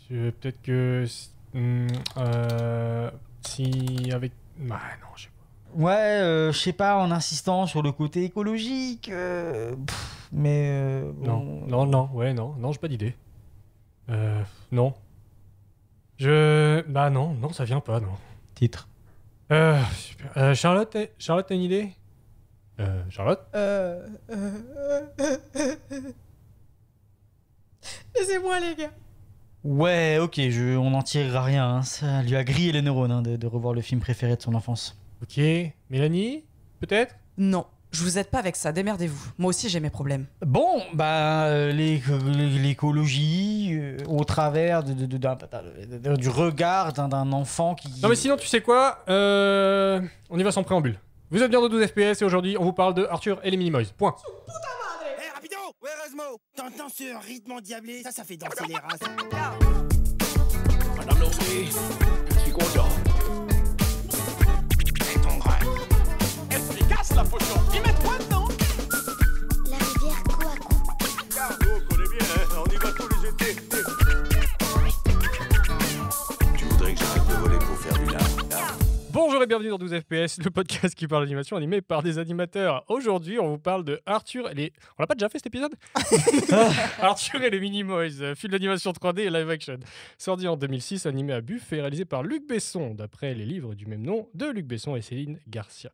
Peut-être que... si avec... Bah non, je sais pas. Ouais, je sais pas, en insistant sur le côté écologique, mais Non, j'ai pas d'idée. Non. Bah non, ça vient pas, non. Titre. Super. Charlotte, t'as une idée? Charlotte? Laissez-moi, les gars. Ouais, ok, on n'en tirera rien. Hein. Ça lui a grillé les neurones hein, de revoir le film préféré de son enfance. Ok. Mélanie? Peut-être? Non, je vous aide pas avec ça, démerdez-vous. Moi aussi, j'ai mes problèmes. Bon, bah, l'écologie au travers du regard d'un enfant qui... Non mais sinon, tu sais quoi? On y va sans préambule. Vous êtes bien de 12 FPS et aujourd'hui, on vous parle de Arthur et les Minimoys. Point. Hé, rapido! Ouais, Erasmo! T'entends ce rythme endiablé? Ça fait danser les races. Madame Laurie, je suis content. Et ton grain. Efficace la potion. Y mettre quoi dedans? La rivière Kouakou. On connaît bien, hein? On y va tous les étés. Tu voudrais que j'arrête de voler pour faire du lard? Bonjour et bienvenue dans 12 FPS, le podcast qui parle d'animation animée par des animateurs. Aujourd'hui, on vous parle de Arthur et les... On l'a pas déjà fait cet épisode? Arthur et les Minimoys, film d'animation 3D et live action. Sorti en 2006, animé à Buff et réalisé par Luc Besson, d'après les livres du même nom de Luc Besson et Céline Garcia.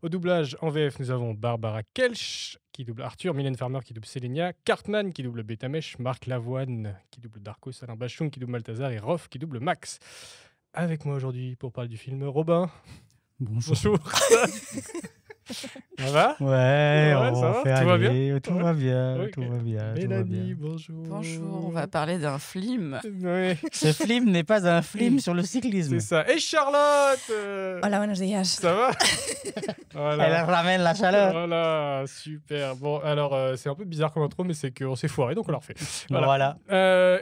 Au doublage, en VF, nous avons Barbara Kelch, qui double Arthur, Mylène Farmer, qui double Selenia, Cartman, qui double Betamesh, Marc Lavoine, qui double Darkos, Alain Bachung, qui double Malthazar, et Rof, qui double Max. Avec moi aujourd'hui pour parler du film, Robin. Bonjour. Bonjour. Ça va? Ouais, on ça va? fait Tout va aller, tout va bien, Ok. tout va bien. Mélanie, bonjour. Bonjour, on va parler d'un film. Ouais, Ce film n'est pas un film sur le cyclisme. c'est ça. Et Charlotte Hola, buenos días. Ça va? Voilà. Elle ramène la chaleur. Voilà, super. Bon, alors, c'est un peu bizarre comme intro, mais c'est qu'on s'est foiré, donc on l'a refait. Voilà.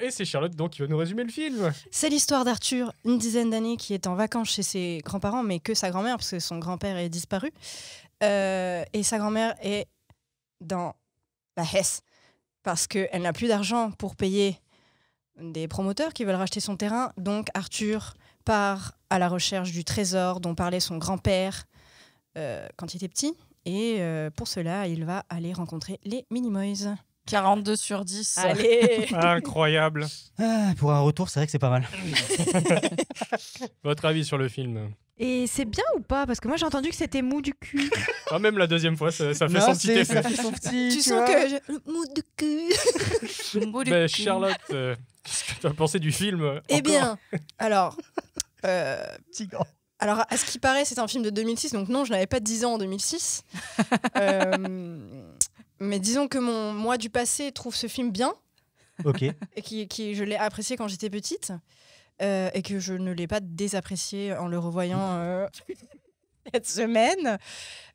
Et c'est Charlotte, donc, qui va nous résumer le film. C'est l'histoire d'Arthur, une dizaine d'années, qui est en vacances chez ses grands-parents, mais que sa grand-mère, parce que son grand-père est disparu. Et sa grand-mère est dans la Hesse, parce qu'elle n'a plus d'argent pour payer des promoteurs qui veulent racheter son terrain. Donc Arthur part à la recherche du trésor dont parlait son grand-père quand il était petit. Et pour cela, il va aller rencontrer les Minimoys. 42 sur 10. Allez. Incroyable. Ah, pour un retour, c'est vrai que c'est pas mal. Votre avis sur le film? Et c'est bien ou pas? Parce que moi j'ai entendu que c'était mou du cul. Ah, même la deuxième fois, ça fait Non, son petit effet. ça fait son petit. Tu sens vois. que le mot de cul. Mot du Mais cul. Charlotte, qu'est-ce que tu as pensé du film? Eh encore bien, alors... Petit gant. Alors, à ce qui paraît, c'est un film de 2006, donc non, je n'avais pas 10 ans en 2006. Mais disons que mon moi du passé trouve ce film bien, Ok. et qui je l'ai apprécié quand j'étais petite, et que je ne l'ai pas désapprécié en le revoyant cette semaine.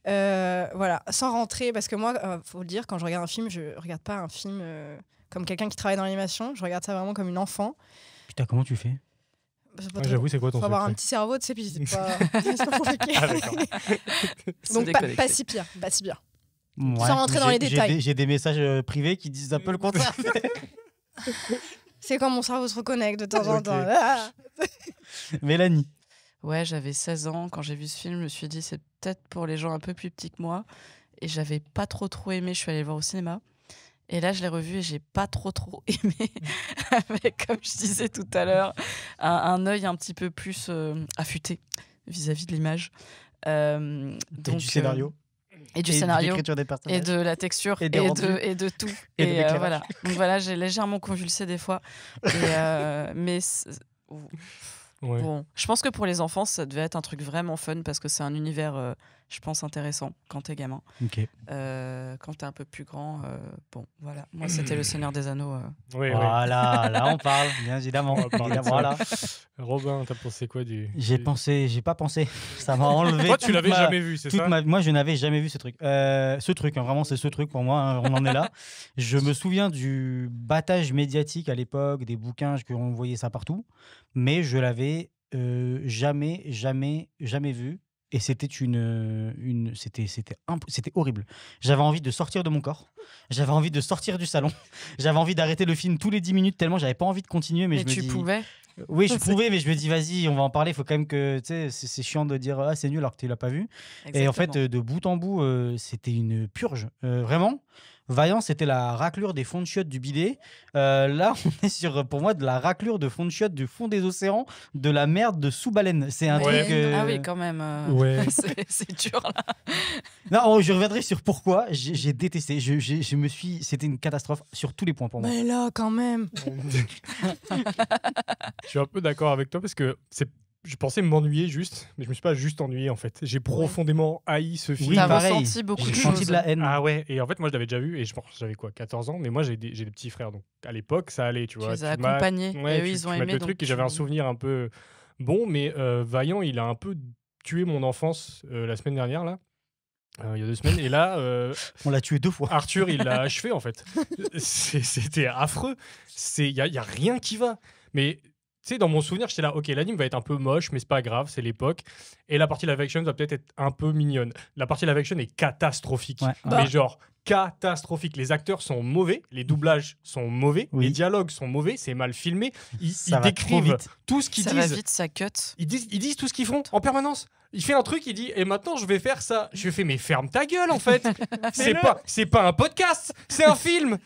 Voilà, sans rentrer, parce que moi, faut le dire, quand je regarde un film, je regarde pas un film comme quelqu'un qui travaille dans l'animation, je regarde ça vraiment comme une enfant. Putain, comment tu fais? C'est pas Ah, très- j'avoue, c'est quoi ton faut avoir un secret? petit cerveau, tu sais, puis c'est pas, c'est pas compliqué. Ah, d'accord. Donc pas si pire, pas si bien. Ouais, Sans rentrer dans j'ai- les détails. J'ai des messages privés qui disent un peu le contraire. C'est quand mon cerveau se reconnecte de temps en Ok. temps. Ah. Mélanie. Ouais, j'avais 16 ans. Quand j'ai vu ce film, je me suis dit, c'est peut-être pour les gens un peu plus petits que moi. Et j'avais pas trop aimé. Je suis allée le voir au cinéma. Et là, je l'ai revu et j'ai pas trop aimé. Avec, comme je disais tout à l'heure, un œil un petit peu plus affûté vis-à-vis de l'image. Du scénario. Et du Et de scénario. l'écriture des Et personnages. de la texture. Et Et, des rendus. de tout. Et de l'éclairage. voilà. Donc voilà, j'ai légèrement convulsé des fois. Mais Ouais. bon, je pense que pour les enfants, ça devait être un truc vraiment fun parce que c'est un univers, je pense, intéressant quand t'es gamin. Ok. Quand t'es un peu plus grand, bon, voilà. Moi, c'était Le Seigneur des Anneaux. Oui, oui. Voilà, là on parle, bien évidemment. On va parler de ça. Voilà. Robin, t'as pensé quoi du... J'ai pas pensé. Ça m'a enlevé. Toi, tu toute l'avais ma- jamais vu, c'est toute ça? Moi, je n'avais jamais vu ce truc. Hein, vraiment, c'est ce truc pour moi. Hein, on en est là. Je me souviens du battage médiatique à l'époque, des bouquins, qu'on voyait ça partout, mais je l'avais jamais vu. et c'était c'était horrible. J'avais envie de sortir de mon corps, j'avais envie de sortir du salon, j'avais envie d'arrêter le film tous les 10 minutes tellement j'avais pas envie de continuer. Mais Mais je me tu dis, pouvais. oui, je pouvais, mais je me dis, vas-y, on va en parler. Il faut quand même que, tu sais, c'est chiant de dire, c'est nul alors que tu l'as pas vu. Et en fait, de bout en bout, c'était une purge. Vraiment, Vaillant, c'était la raclure des fonds de chiottes du bidet. Là, on est sur, pour moi, de la raclure de fonds de chiottes du fond des océans, de la merde de sous-baleine. C'est un Ouais. truc. Ah oui, quand même. Ouais. c'est dur là. Non, je reviendrai sur pourquoi j'ai détesté. Je me suis. C'était une catastrophe sur tous les points pour moi. Mais là, quand même. Je suis un peu d'accord avec toi parce que je pensais m'ennuyer juste, mais je me suis pas juste ennuyé en fait. J'ai profondément haï ce film. Oui, T'as pareil. ressenti beaucoup de J'ai senti choses. de la haine. Ah ouais, et en fait moi je l'avais déjà vu et je pense que j'avais quoi, 14 ans, mais moi j'ai des petits frères, donc à l'époque ça allait, tu Tu vois. les as Tu m'as- accompagnés. Ouais, Et eux, tu- ils ont tu m'as aimé. le donc truc et j'avais un souvenir un peu bon, mais Vaillant il a un peu tué mon enfance la semaine dernière là. Il y a 2 semaines, et là, On l'a tué 2 fois. Arthur, il l'a achevé en fait. C'était affreux. Il y a rien qui va. Mais tu sais, dans mon souvenir, j'étais là, ok, l'anime va être un peu moche, mais c'est pas grave, c'est l'époque. Et la partie live action va peut-être être un peu mignonne. La partie live action est catastrophique. Ouais, Mais ouais. genre, catastrophique. Les acteurs sont mauvais, les doublages sont mauvais, Oui. les dialogues sont mauvais, c'est mal filmé. Ils Ça va trop décrivent vite. tout ce qu'ils Ça va disent. vite, ça cut. Ils disent tout ce qu'ils font en permanence. Il fait un truc, il dit et maintenant je vais faire ça. Je fais mais ferme ta gueule en fait. c'est pas un podcast, c'est un film.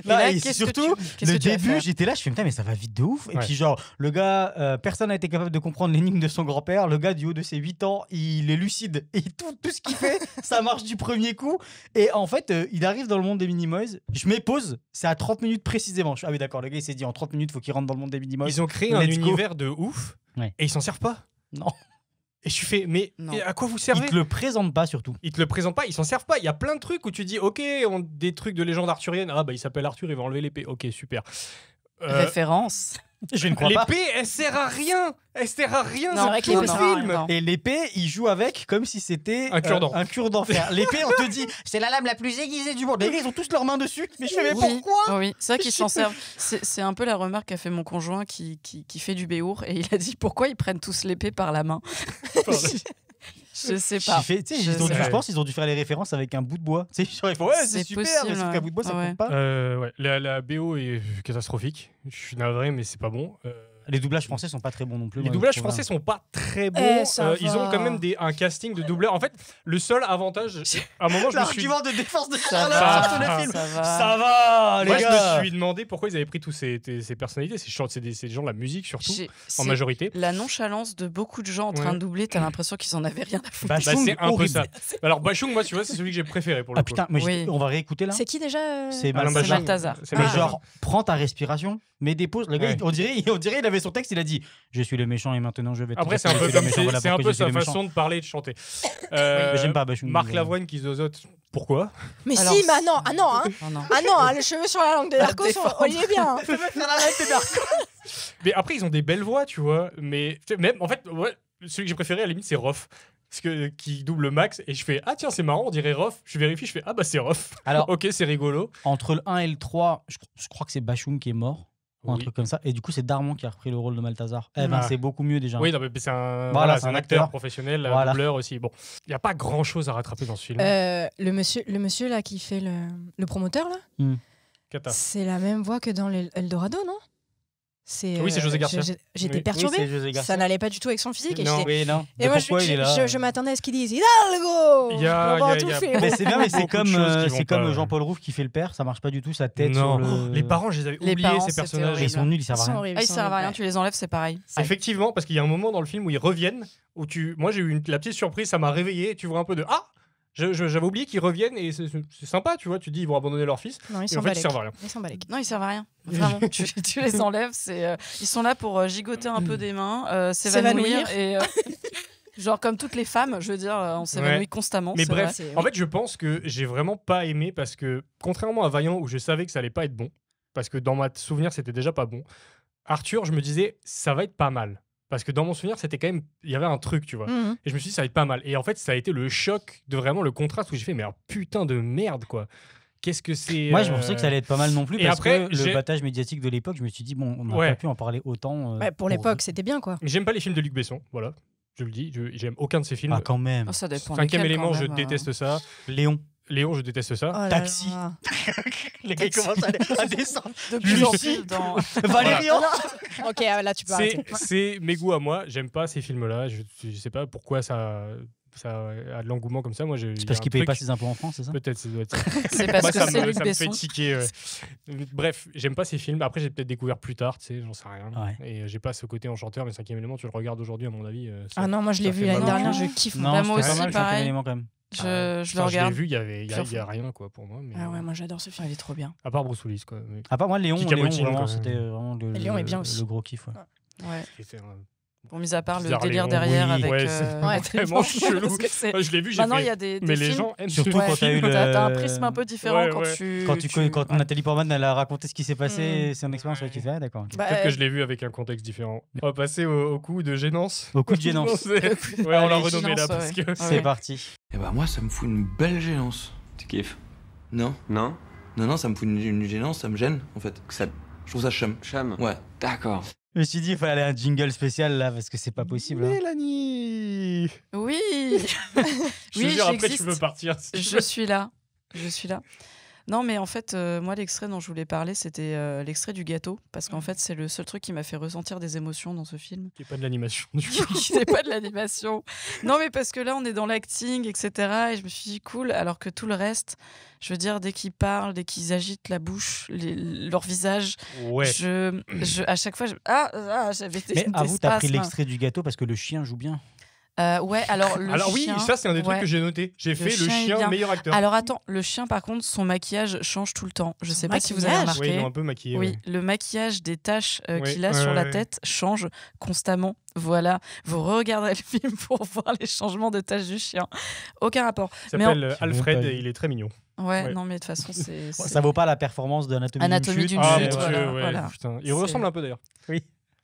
Là, Et et qu'est-ce que surtout, qu'est-ce le que tu vas début, faire j'étais là, je fais putain, mais ça va vite de ouf. Et Ouais. puis, genre, le gars, personne n'a été capable de comprendre l'énigme de son grand-père. Le gars, du haut de ses 8 ans, il est lucide. Et tout ce qu'il fait, ça marche du premier coup. Et en fait, il arrive dans le monde des Minimoys. Je mets pause, c'est à 30 minutes précisément. Ah oui, d'accord, le gars, il s'est dit en 30 minutes, faut qu'il rentre dans le monde des Minimoys. Ils ont créé un Let's go. univers de ouf Ouais. et ils s'en servent pas. Non. Et je fais mais Non. à quoi vous Ils servez? te le présentent pas, surtout. Ils te le présentent pas, ils s'en servent pas. Il y a plein de trucs où tu dis ok, des trucs de légende arthurienne. Ah bah il s'appelle Arthur, il va enlever l'épée. Ok, super. Référence. Je ne crois pas. L'épée, elle sert à rien. Elle sert à rien. Non, c'est vrai que tout l'épée, le ça film. non. Et l'épée, il joue avec comme si c'était Un cure-dent. un cure d'enfer. L'épée, on te dit, c'est la lame la plus aiguisée du monde. Les gars, ils ont tous leurs mains dessus. Mais je fais, mais Oui. pourquoi Oui, c'est vrai qu'ils s'en servent. C'est un peu la remarque qu'a fait mon conjoint qui fait du béour et il a dit pourquoi ils prennent tous l'épée par la main. Je sais pas. Tu sais, Je ils ont dû- sais je pas. pense qu'ils ont dû faire les références avec un bout de bois. Tu sais, genre, ils font, ouais, c'est C'est super, possible, mais sauf ouais. qu'un bout de bois, ça Ouais. compte pas. Ouais, la BO est catastrophique. Je suis navré, mais c'est pas bon. Les doublages français sont pas très bons non plus. Les moi, doublages je trouve, français sont pas très bons. ça Ils ont va. quand même un casting de doubleurs. En fait, le seul avantage, à un moment, je me suis, L'argument de défense de Ça Sherlock va, sur le film. ça va. Ça va, les moi, je gars. me suis demandé pourquoi ils avaient pris tous ces personnalités. C'est des gens de la musique surtout, J'ai- en c'est majorité. la nonchalance de beaucoup de gens en train Ouais. de doubler, t'as l'impression qu'ils en avaient rien à foutre. Bah, Bachung, c'est un peu horrible. ça. Alors Bachung, moi, tu vois, c'est celui que j'ai préféré pour le Ah coup. putain, mais Oui. on va réécouter là. C'est qui déjà C'est Alain Balthazar. Bachung. Balthazar. C'est Mais Balthazar. genre, prends ta respiration, mets des pauses. Le gars, Ouais. on dirait, il avait son texte, il a dit, je suis le méchant et maintenant je vais. te Après, dire c'est que un je peu suis le comme méchant, voilà c'est un pourquoi peu je suis sa le méchant. façon de parler et de chanter. Mais j'aime pas Bachung. Marc Lavoine qui zozote. Pourquoi? Mais Alors, si, mais non, ah non, hein. Oh non. Ah non, hein, les cheveux sur la langue de Darko, défendre. on y est bien. hein. Mais après, ils ont des belles voix, tu vois. Mais tu sais, même, en fait, ouais, celui que j'ai préféré, à la limite, c'est Rof. Parce que, qui double Max. Et je fais, ah tiens, c'est marrant, on dirait Rof. Je vérifie, je fais, ah bah c'est Rof. Alors, Ok, c'est rigolo. entre le 1 et le 3, je crois que c'est Bachung qui est mort. Ou un Oui. truc comme ça. Et du coup, c'est Darmon qui a repris le rôle de Balthazar. Eh ben, Ah. c'est beaucoup mieux déjà. Oui, non, mais c'est un, Voilà, c'est un acteur professionnel, un Voilà. doubleur aussi. Bon, il n'y a pas grand chose à rattraper dans ce film. Le monsieur là qui fait le promoteur là, Cata. c'est la même voix que dans Eldorado, non? Oui, c'est José Garcia. J'étais Oui. perturbée. Oui, c'est José Garcia. Ça n'allait pas du tout avec son physique. Et Non. j'étais- Oui, non. Et Mais moi, pourquoi il est là je m'attendais à ce qu'il dise Hidalgo Il y a- pendant il y a- tout il y le a- film. Mais c'est bien, mais c'est Beaucoup de choses qui vont comme pas. Jean-Paul Rouve qui fait le père, ça marche pas du tout, sa tête Non. sur le. Les parents, je les avais Les oubliés, parents, ces c'était personnages. Mais ils sont nuls, ils Ils servent à sont rien. horribles. Ah, ils ils sont servent à rien, horribles. tu les enlèves, c'est pareil. Effectivement, parce qu'il y a un moment dans le film où ils reviennent, moi j'ai eu la petite surprise, ça m'a réveillé, tu vois un peu de ah, j'avais oublié qu'ils reviennent et c'est sympa, tu vois, tu dis ils vont abandonner leur fils, Non, ils et sont en fait ils balèques. servent à rien. Ils sont balèques. Non, ils servent à rien. Vraiment, tu les enlèves. Ils sont là pour gigoter un peu des mains, s'évanouir. Et, genre, comme toutes les femmes, je veux dire, on s'évanouit Ouais. constamment. Mais c'est bref, vrai. en fait je pense que j'ai vraiment pas aimé parce que contrairement à Vaillant où je savais que ça allait pas être bon, parce que dans ma souvenir c'était déjà pas bon, Arthur je me disais ça va être pas mal. Parce que dans mon souvenir, c'était quand même. Il y avait un truc, tu vois. Mhm. Et je me suis dit, ça va être pas mal. Et en fait, ça a été le choc de vraiment le contraste où j'ai fait, mais un putain de merde, quoi. Qu'est-ce que c'est. Moi, je pensais que ça allait être pas mal non plus Et parce après, que j'ai- le battage médiatique de l'époque, je me suis dit, bon, on n'a Ouais. pas pu en parler autant. Ouais, pour l'époque, c'était bien quoi. J'aime pas les films de Luc Besson, voilà. Je le dis, j'aime aucun de ces films. Ah, quand même. Oh, ça dépend. Cinquième lesquels, élément, quand je même, déteste ça. Léon. Léon, je déteste ça. Oh là Taxi. là. Les gars commencent à descendre. De plus en plus dans. Valérian. Ok, là tu peux arrêter. C'est mes goûts à moi. J'aime pas ces films-là. Je sais pas pourquoi ça a de l'engouement comme ça. Moi, C'est parce qu'il paye pas ses impôts en France, c'est ça? Peut-être, ça doit être ça. C'est parce Moi, que ça c'est me Luc fait Besson. tiquer. Bref, j'aime pas ces films. Après, j'ai peut-être découvert plus tard, tu sais, j'en sais rien. Ouais. Et j'ai pas ce côté enchanteur, mais Cinquième élément, tu le regardes aujourd'hui, à mon avis. Ah non, moi je l'ai ça vu fait l'année mal au dernière, cul. je kiffe. Non, Bah, moi c'était pas aussi, mal, pareil. Cinquième élément, quand même. Je le Je l'ai regarde. vu, il y a plusieurs rien quoi pour moi. Mais, Ah ouais, moi j'adore ce film. Il est trop bien. à part Bruce Willis quoi. Mais... À part moi, Léon, Kika Montine, vraiment, quoi. c'était vraiment Léon est bien aussi. le gros kiff. Ouais. Ouais. C'était un- Bon, mis à part le Bizarre délire Léon, derrière oui. avec. Ouais, c'est Ouais, vraiment chelou. Parce que c'est- Moi, je l'ai vu, j'ai Maintenant, fait. il y a des Mais les films- gens aiment Surtout ce quand t'as eu film. le- T'as un prisme un peu différent Ouais, quand ouais. tu. Quand Nathalie Portman elle a raconté ce qui s'est passé, son expérience, Ouais. tu fais, ah, d'accord. ok. Bah, Peut-être que je l'ai vu avec un contexte différent. On va passer au coup de gênance. Beaucoup de gênance. Ouais, on l'a Allez, renommé là gênance, parce que. ouais. C'est parti. Et bah moi ça me fout une belle gênance. Tu kiffes? Non, Non? non, ça me fout une gênance, ça me gêne en fait. Ça Je trouve ça chum. chame? Ouais. D'accord. Je me suis dit, il fallait un jingle spécial là parce que c'est pas possible. hein. Mélanie. Oui. Je te Oui, jure, après tu j'existe. peux partir. si tu Je veux. suis là. Je suis là. Non, mais en fait, moi, l'extrait dont je voulais parler, c'était l'extrait du gâteau. Parce qu'en fait, c'est le seul truc qui m'a fait ressentir des émotions dans ce film. Qui est pas de l'animation du coup. Qui n'est pas de l'animation. Non, mais parce que là, on est dans l'acting, etc. Et je me suis dit, cool. Alors que tout le reste, je veux dire, dès qu'ils parlent, dès qu'ils agitent la bouche, leur visage, Ouais. à chaque fois, j'avais des Mais avoue, t'as pris spasmes. l'extrait du gâteau parce que le chien joue bien. Ouais, alors le Alors chien, oui, ça c'est un des trucs ouais. que j'ai noté. J'ai fait le chien est chien bien. meilleur acteur. Alors attends, le chien, par contre, son maquillage change tout le temps. Je sais pas si vous avez maquillage remarqué. Oui, ils ont un peu maquillé. Oui, ouais. le maquillage des taches Oui, qu'il a sur la ouais. tête change constamment. Voilà, vous regarderez le film pour voir les changements de taches du chien. Aucun rapport. Il Mais s'appelle J'ai même Alfred pas et vu. il est très mignon. Ouais, Ouais. non, mais de toute façon, c'est. Ça vaut pas la performance d'Anatomie Anatomie d'une Ah chute, mon voilà, dieu, ouais, voilà. putain. Il C'est- ressemble un peu d'ailleurs.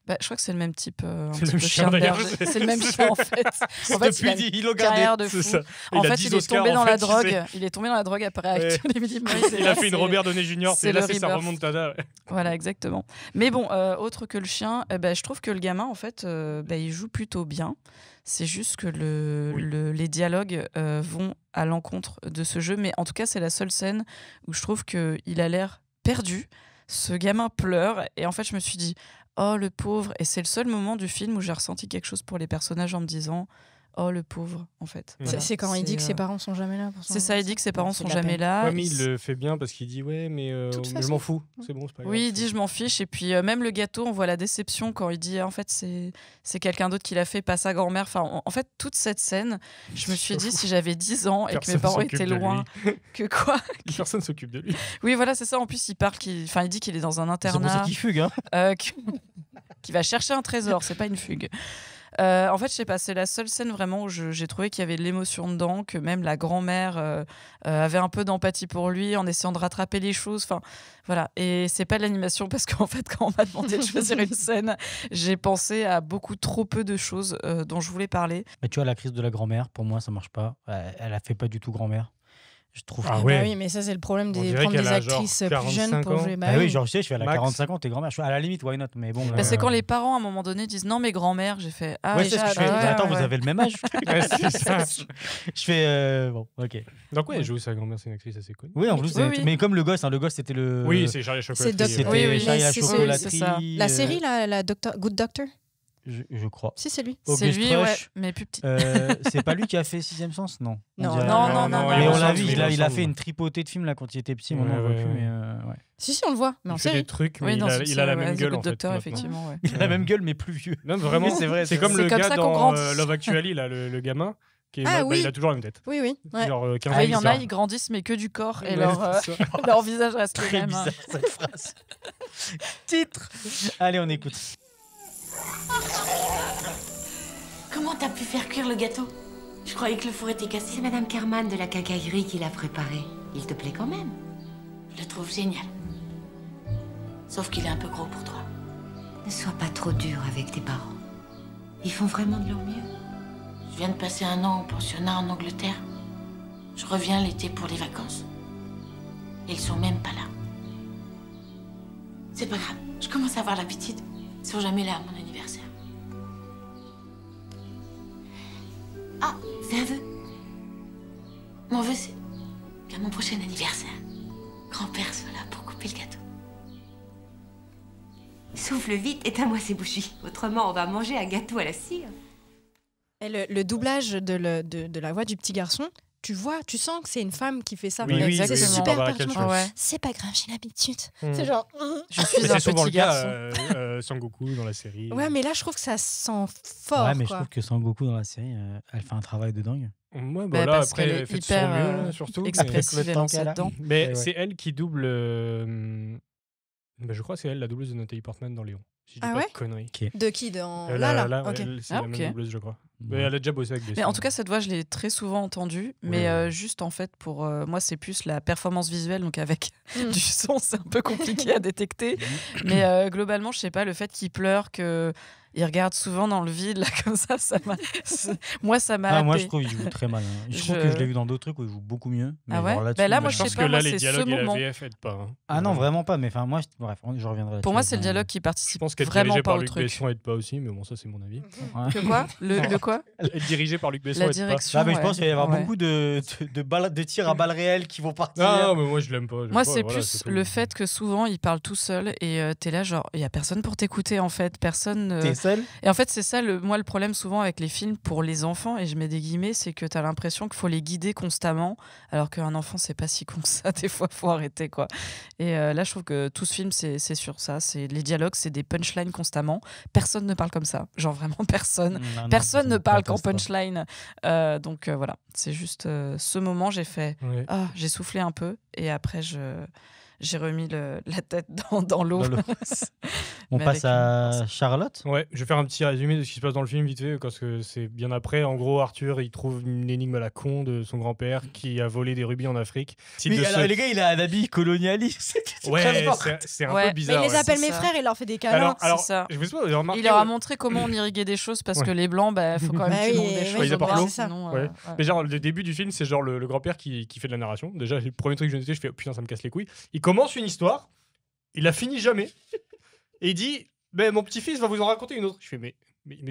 Bah, je crois que c'est le même type, un C'est le petit même peu chien, chien de d'ailleurs. berger. C'est le même chien en fait. En fait, il a une il l'a carrière de fou. C'est ça. En Il a fait, 10 il est Oscars, tombé en dans fait, la tu drogue. sais. Il est tombé dans la drogue après Ouais. Action Emily Moïse. et Il là, a fait une c'est- Robert Downey Jr. c'est Là, le c'est sa rebirth. remontada. ouais. Voilà, exactement. Mais bon, autre que le chien, je trouve que le gamin, en fait, il joue plutôt bien. C'est juste que les dialogues vont à l'encontre de ce jeu. Mais en tout cas, c'est la seule scène où je trouve qu'il a l'air perdu. Ce gamin pleure. Et en fait, je me suis dit, oh, le pauvre. Et c'est le seul moment du film où j'ai ressenti quelque chose pour les personnages en me disant, oh, le pauvre, en fait. C'est- Voilà. C'est quand il dit que C'est, ses parents sont jamais là. pour son- C'est ça, il dit que ses parents C'est sont de la jamais peine. là. Ouais, mais il le fait bien parce qu'il dit ouais, mais toute je façon. m'en fous. C'est bon, c'est pas grave. Oui, il dit je m'en fiche. Et puis même le gâteau, on voit la déception quand il dit en fait c'est quelqu'un d'autre qui l'a fait, pas sa grand-mère. Enfin, en fait, toute cette scène, je me suis dit si j'avais 10 ans et que Personne mes parents s'occupe étaient de loin, que quoi Personne s'occupe de lui. Oui, voilà, c'est ça. En plus, il dit qu'il est dans un C'est pour ça internat, qu'il fugue. Hein. qui va chercher un trésor. C'est pas une fugue. En fait, je sais pas, c'est la seule scène vraiment où j'ai trouvé qu'il y avait de l'émotion dedans, que même la grand-mère avait un peu d'empathie pour lui en essayant de rattraper les choses. Enfin, voilà. Et c'est pas de l'animation parce qu'en fait, quand on m'a demandé de choisir une scène, j'ai pensé à beaucoup trop peu de choses dont je voulais parler. Mais tu vois, la crise de la grand-mère, pour moi, ça marche pas. Elle a fait pas du tout grand-mère. Je trouve. Ah Ah ouais. bah oui, mais ça, c'est le problème On des dirait prendre qu'elle des a genre actrices plus jeunes 45 pour ans. jouer. Bah Ah oui, oui. genre, je sais, je suis à la Max. 45 ans, t'es grand-mère. À la limite, why not? Mais bon. Mais c'est quand les parents, à un moment donné, disent non, mais grand-mère, j'ai fait ah, Ouais, c'est ce que je fais. ouais, Mais attends, ouais. vous avez le même âge. Ouais, c'est ça. Je fais. Bon, ok. Donc ouais, elle joue sa grand-mère, c'est une actrice assez connue. Oui, en plus, Oui, oui. mais comme le gosse, le gosse c'était le. Oui, c'est Charlie Chocolaterie. Doc- C'était Oui, oui, Charlie mais la c'est chocolaterie. c'est ça. La série, la Good Doctor. Je crois. Si, c'est lui. C'est Auguste lui, ouais, Rush. mais plus petit. C'est pas lui qui a fait Sixième Sens, non? On Non, dirait- non, Mais il on l'a ressemble, vu, il il a ressemble. fait une tripotée de films là quand il était petit. Ouais, Maintenant on le voit ouais, plus, ouais. mais ouais. Si, on le voit, mais en Il fait des série. trucs, mais Oui, dans il a la même gueule The en fait. Doctor, maintenant. effectivement, ouais. Il a la même gueule, mais plus vieux. Non, vraiment, Oui, c'est vrai, C'est c'est comme vrai. le C'est comme gars ça qu'on dans grandit. Love Actually, là, le gamin. Qui est Ah oui. il a toujours la même tête. Oui, oui. Ouais. Genre 15 Ah, ans. il y en a, bizarre. ils grandissent, mais que du corps, et Ouais, leur, c'est ça. leur visage reste le Très même. bizarre cette phrase. Titre. Allez, on écoute. Comment t'as pu faire cuire le gâteau? Je croyais que le four était cassé. C'est Madame Kerman de la quincaillerie qui l'a préparé. Il te plaît quand même? Je le trouve génial. Sauf qu'il est un peu gros pour toi. Ne sois pas trop dur avec tes parents. Ils font vraiment de leur mieux. Je viens de passer un an au pensionnat en Angleterre. Je reviens l'été pour les vacances. Et ils sont même pas là. C'est pas grave, je commence à avoir l'habitude. Ils sont jamais là à mon anniversaire. Ah, c'est un vœu. Mon vœu, c'est qu'à mon prochain anniversaire, grand-père soit là pour couper le gâteau. Souffle vite, éteins-moi ces bougies. Autrement, on va manger un gâteau à la cire. Et le doublage de la voix du petit garçon, tu sens que c'est une femme qui fait ça. Oui, c'est super on va pertinent. Ouais. C'est pas grave, j'ai l'habitude. Mm. C'est genre. Je suis Mais un c'est souvent le petit cas, garçon. Sangoku dans la série. Ouais, mais là, je trouve que ça sent fort. Ouais, mais je quoi. trouve que Sangoku dans la série, elle fait un travail de dingue. Ouais, Bah, là, parce après, qu'elle elle est fait de hyper, son mieux, surtout. expressive Avec le et temps lancée qu'elle a. dedans. Mais Ouais. c'est elle qui double. Je crois que c'est elle, la doubleuse de Nathalie Portman dans Léon. Si je dis Ah pas ouais de conneries. De qui dans Là, Ok. c'est Ah, la ok. même doubleuse, je crois. Mais Ouais. elle a déjà bossé avec des Mais en films. tout cas, cette voix, je l'ai très souvent entendue. Mais ouais. juste, en fait, pour moi, c'est plus la performance visuelle. Donc, avec Mm. du son, c'est un peu compliqué à détecter. Mais globalement, je sais pas, le fait qu'il pleure, qu'il regarde souvent dans le vide, là, comme ça moi, ça m'a Moi, happé. je trouve qu'il joue très mal. Hein. Je trouve que je l'ai vu dans d'autres trucs où il joue beaucoup mieux. Mais Ah ouais genre Bah là, moi, Je je pense sais que pas, là, moi, les c'est dialogues ce et la moment. VF aident pas. Hein. Ah non, vraiment pas. Mais enfin, moi, bref, je reviendrai là-dessus. Pour moi, c'est le après. dialogue qui Je participe pense qu'être vraiment dirigé pas par au Luc truc. Besson aide pas aussi, mais bon, ça, c'est mon avis. Ouais. Que quoi le quoi Être dirigé par Luc Besson La aide pas. direction. Ah, mais je ouais. pense qu'il va y avoir Ouais. beaucoup de tirs à balles réelles qui vont partir. Non, mais moi, je l'aime pas. Moi, c'est plus le fait que souvent, il parle tout seul et t'es là, genre, il y a personne pour t'écouter, en fait. Personne. T'es seul. Et en fait, c'est ça, moi, le problème souvent avec les films pour les enfants, et je mets des guillemets, c'est que t'as l'impression qu'il faut les guider constamment, alors qu'un enfant, c'est pas si con que ça. Des fois, faut arrêter, quoi. Et là, je trouve que tout ce film, c'est sur ça. C'est les dialogues, c'est des punchlines constamment. Personne ne parle comme ça. Genre, vraiment, personne. Non, Personne ne parle qu'en catastrophe. punchline. Donc, voilà. C'est juste ce moment, j'ai fait. Ouais. Ah, j'ai soufflé un peu et après j'ai remis la tête dans l'eau. Dans l'eau. On Mais passe avec à Charlotte. Ouais, je vais faire un petit résumé de ce qui se passe dans le film vite fait, parce que c'est bien après. En gros, Arthur, il trouve une énigme à la con de son grand-père qui a volé des rubis en Afrique. Oui, alors, les gars, il a un habit colonialiste. C'est Ouais, très fort. c'est un Ouais, peu mais bizarre. Mais il les ouais. appelle c'est mes ça. frères et il leur fait des câlins. Alors, c'est ça. je vous ai remarqué. Il leur a montré comment on irriguait des choses parce Ouais. que les blancs, faut quand même Bah qu'ils oui, montrent des oui, choses. ils aux apportent blancs, l'eau. sinon, Ouais. Mais genre, le début du film, c'est genre le grand-père qui fait de la narration. Déjà, le premier truc que je notais, je fais oh, putain, ça me casse les couilles. Il commence une histoire, il la finit jamais. Et il dit ben, mon petit-fils va vous en raconter une autre. Je fais mais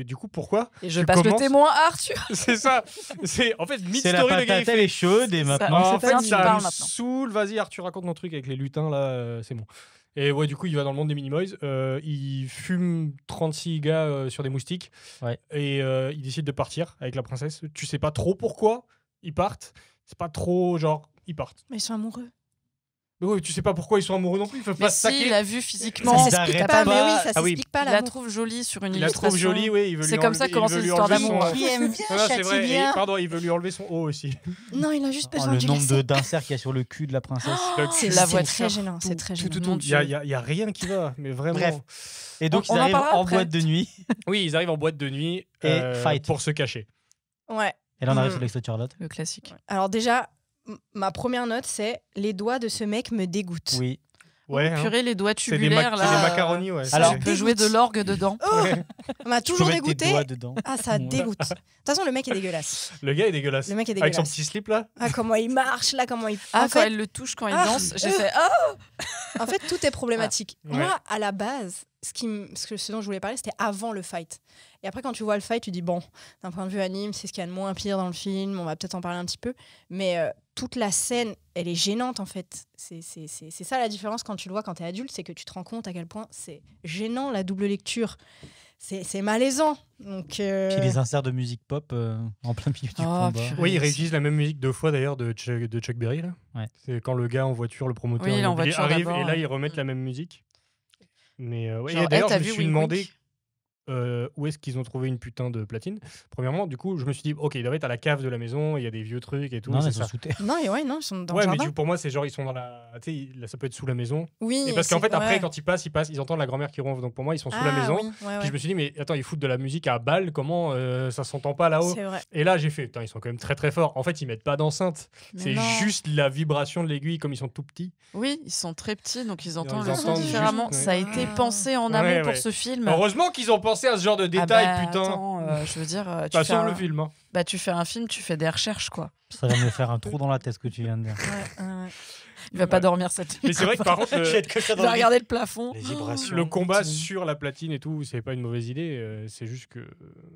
du coup, pourquoi Et je tu passe le commences- témoin à Arthur. C'est ça. C'est en fait C'est la mid-story, le gars. il patate, elle fait est chaude et Ça. maintenant. en c'est fait, bien, tu ça parles me maintenant. saoule. Vas-y, Arthur, raconte mon truc avec les lutins là, c'est bon. Et ouais, du coup, il va dans le monde des Minimoys. Il fume 36 gars sur des moustiques. Ouais. Et il décide de partir avec la princesse. Tu sais pas trop pourquoi ils partent. C'est pas trop genre, ils partent. Mais ils sont amoureux. Mais ouais, tu sais pas pourquoi ils sont amoureux non plus. Ils peuvent Mais pas se si, saquer. il a vu Ça physiquement. Ça s'explique s'arrête pas, pas. mais oui, ça Ah oui. s'explique pas Il la l'amour. trouve jolie sur une Il la trouve illustration. jolie, oui. Il veut C'est lui comme ça enlever- que commence il veut lui l'histoire enlever d'amour. son- Qui aime bien, Ah, c'est châtie vrai. Et, bien. pardon, il veut lui enlever son haut aussi. Non, il a juste Oh, besoin le du nombre laisser. d'inserts qu'il y a sur le cul de la princesse. C'est la la voix voix de très sœur, gênant, c'est très gênant. Mon Il y a, Dieu. y a rien qui va, mais vraiment. Bref. Et donc, On ils en arrivent parlera en après. boîte de nuit. Oui, ils arrivent en boîte de nuit Et fight. pour se cacher. Ouais. Et là, on arrive Mm. sur l'extrait de Charlotte. Le classique. Alors déjà, ma première note, c'est les doigts de ce mec me dégoûtent. Oui. Ouais. hein. Purée, les doigts C'est des, tubulaires c'est des là. macaronis, ouais. Alors, Tu peux jouer de l'orgue dedans. Oh, Ouais. on m'a Tu peux toujours mettre tes dégoûté. doigts dedans. Ah, ça Ouais. dégoûte. De toute façon, le mec est dégueulasse. Le gars est dégueulasse. Le mec est Avec son dégueulasse. petit slip là. Ah, comment il marche là, comment il. Ah, en, quand fait, elle le touche, quand il Ah, danse, j'ai fait ah. en fait, tout est problématique. Ah, ouais. Moi, à la base, ce dont je voulais parler, c'était avant le fight. Et après, quand tu vois le fight, tu dis bon, d'un point de vue anime, c'est ce qu'il y a de moins pire dans le film. On va peut-être en parler un petit peu. Mais toute la scène, elle est gênante en fait. C'est ça la différence quand tu le vois quand tu es adulte, c'est que tu te rends compte à quel point c'est gênant la double lecture. C'est malaisant. Donc, Puis les inserts de musique pop en plein milieu du Oh, combat. purée. Oui, ils réutilisent la même musique 2 fois d'ailleurs de Chuck Berry. Là. Ouais. C'est quand le gars en voiture, le promoteur, Oui, il est en immobilier, voiture arrive d'abord, et là ouais. ils remettent la même musique. Mais ouais. Genre, Et d'ailleurs, t'as je me vu suis Wink demandé Wink où est-ce qu'ils ont trouvé une putain de platine. Premièrement, du coup, je me suis dit, ok, ils doivent être à la cave de la maison, il y a des vieux trucs et tout. Non, c'est elles sont ça. sous terre. non, non, ils sont dans Ouais, le mais jardin. pour moi, c'est genre, ils sont dans la. Tu sais, là, ça peut être sous la maison. Oui. Et parce qu'en c'est- fait, après, ouais. quand ils passent, ils entendent la grand-mère qui ronfle. Donc pour moi, ils sont sous la Ah, maison. oui, ouais, Puis je ouais. me suis dit, mais attends, ils foutent de la musique à balle, comment ça s'entend pas là-haut? C'est vrai. Et là, j'ai fait, putain, ils sont quand même très très forts. En fait, ils mettent pas d'enceinte. Mais C'est non. juste la vibration de l'aiguille, comme ils sont tout petits. Oui, ils sont très petits, donc ils entendent Ils le son entendent différemment. juste, Ça a ouais. été pensé en Ouais, amont ouais. pour ce film. Heureusement qu'ils ont pensé penser à ce genre de Ah détails, bah, putain. attends, je veux dire, tu Bah, fais sauve un... le film. Hein. Bah, tu fais un film, tu fais des recherches, quoi. Ça va me faire un trou dans la tête ce que tu viens de dire. Il va pas dormir cette nuit. Mais c'est vrai que par contre, Je vais être comme ça Il dans va le regarder le plafond. Les vibrations. le combat continue. sur la platine et tout, c'est pas une mauvaise idée. C'est juste que.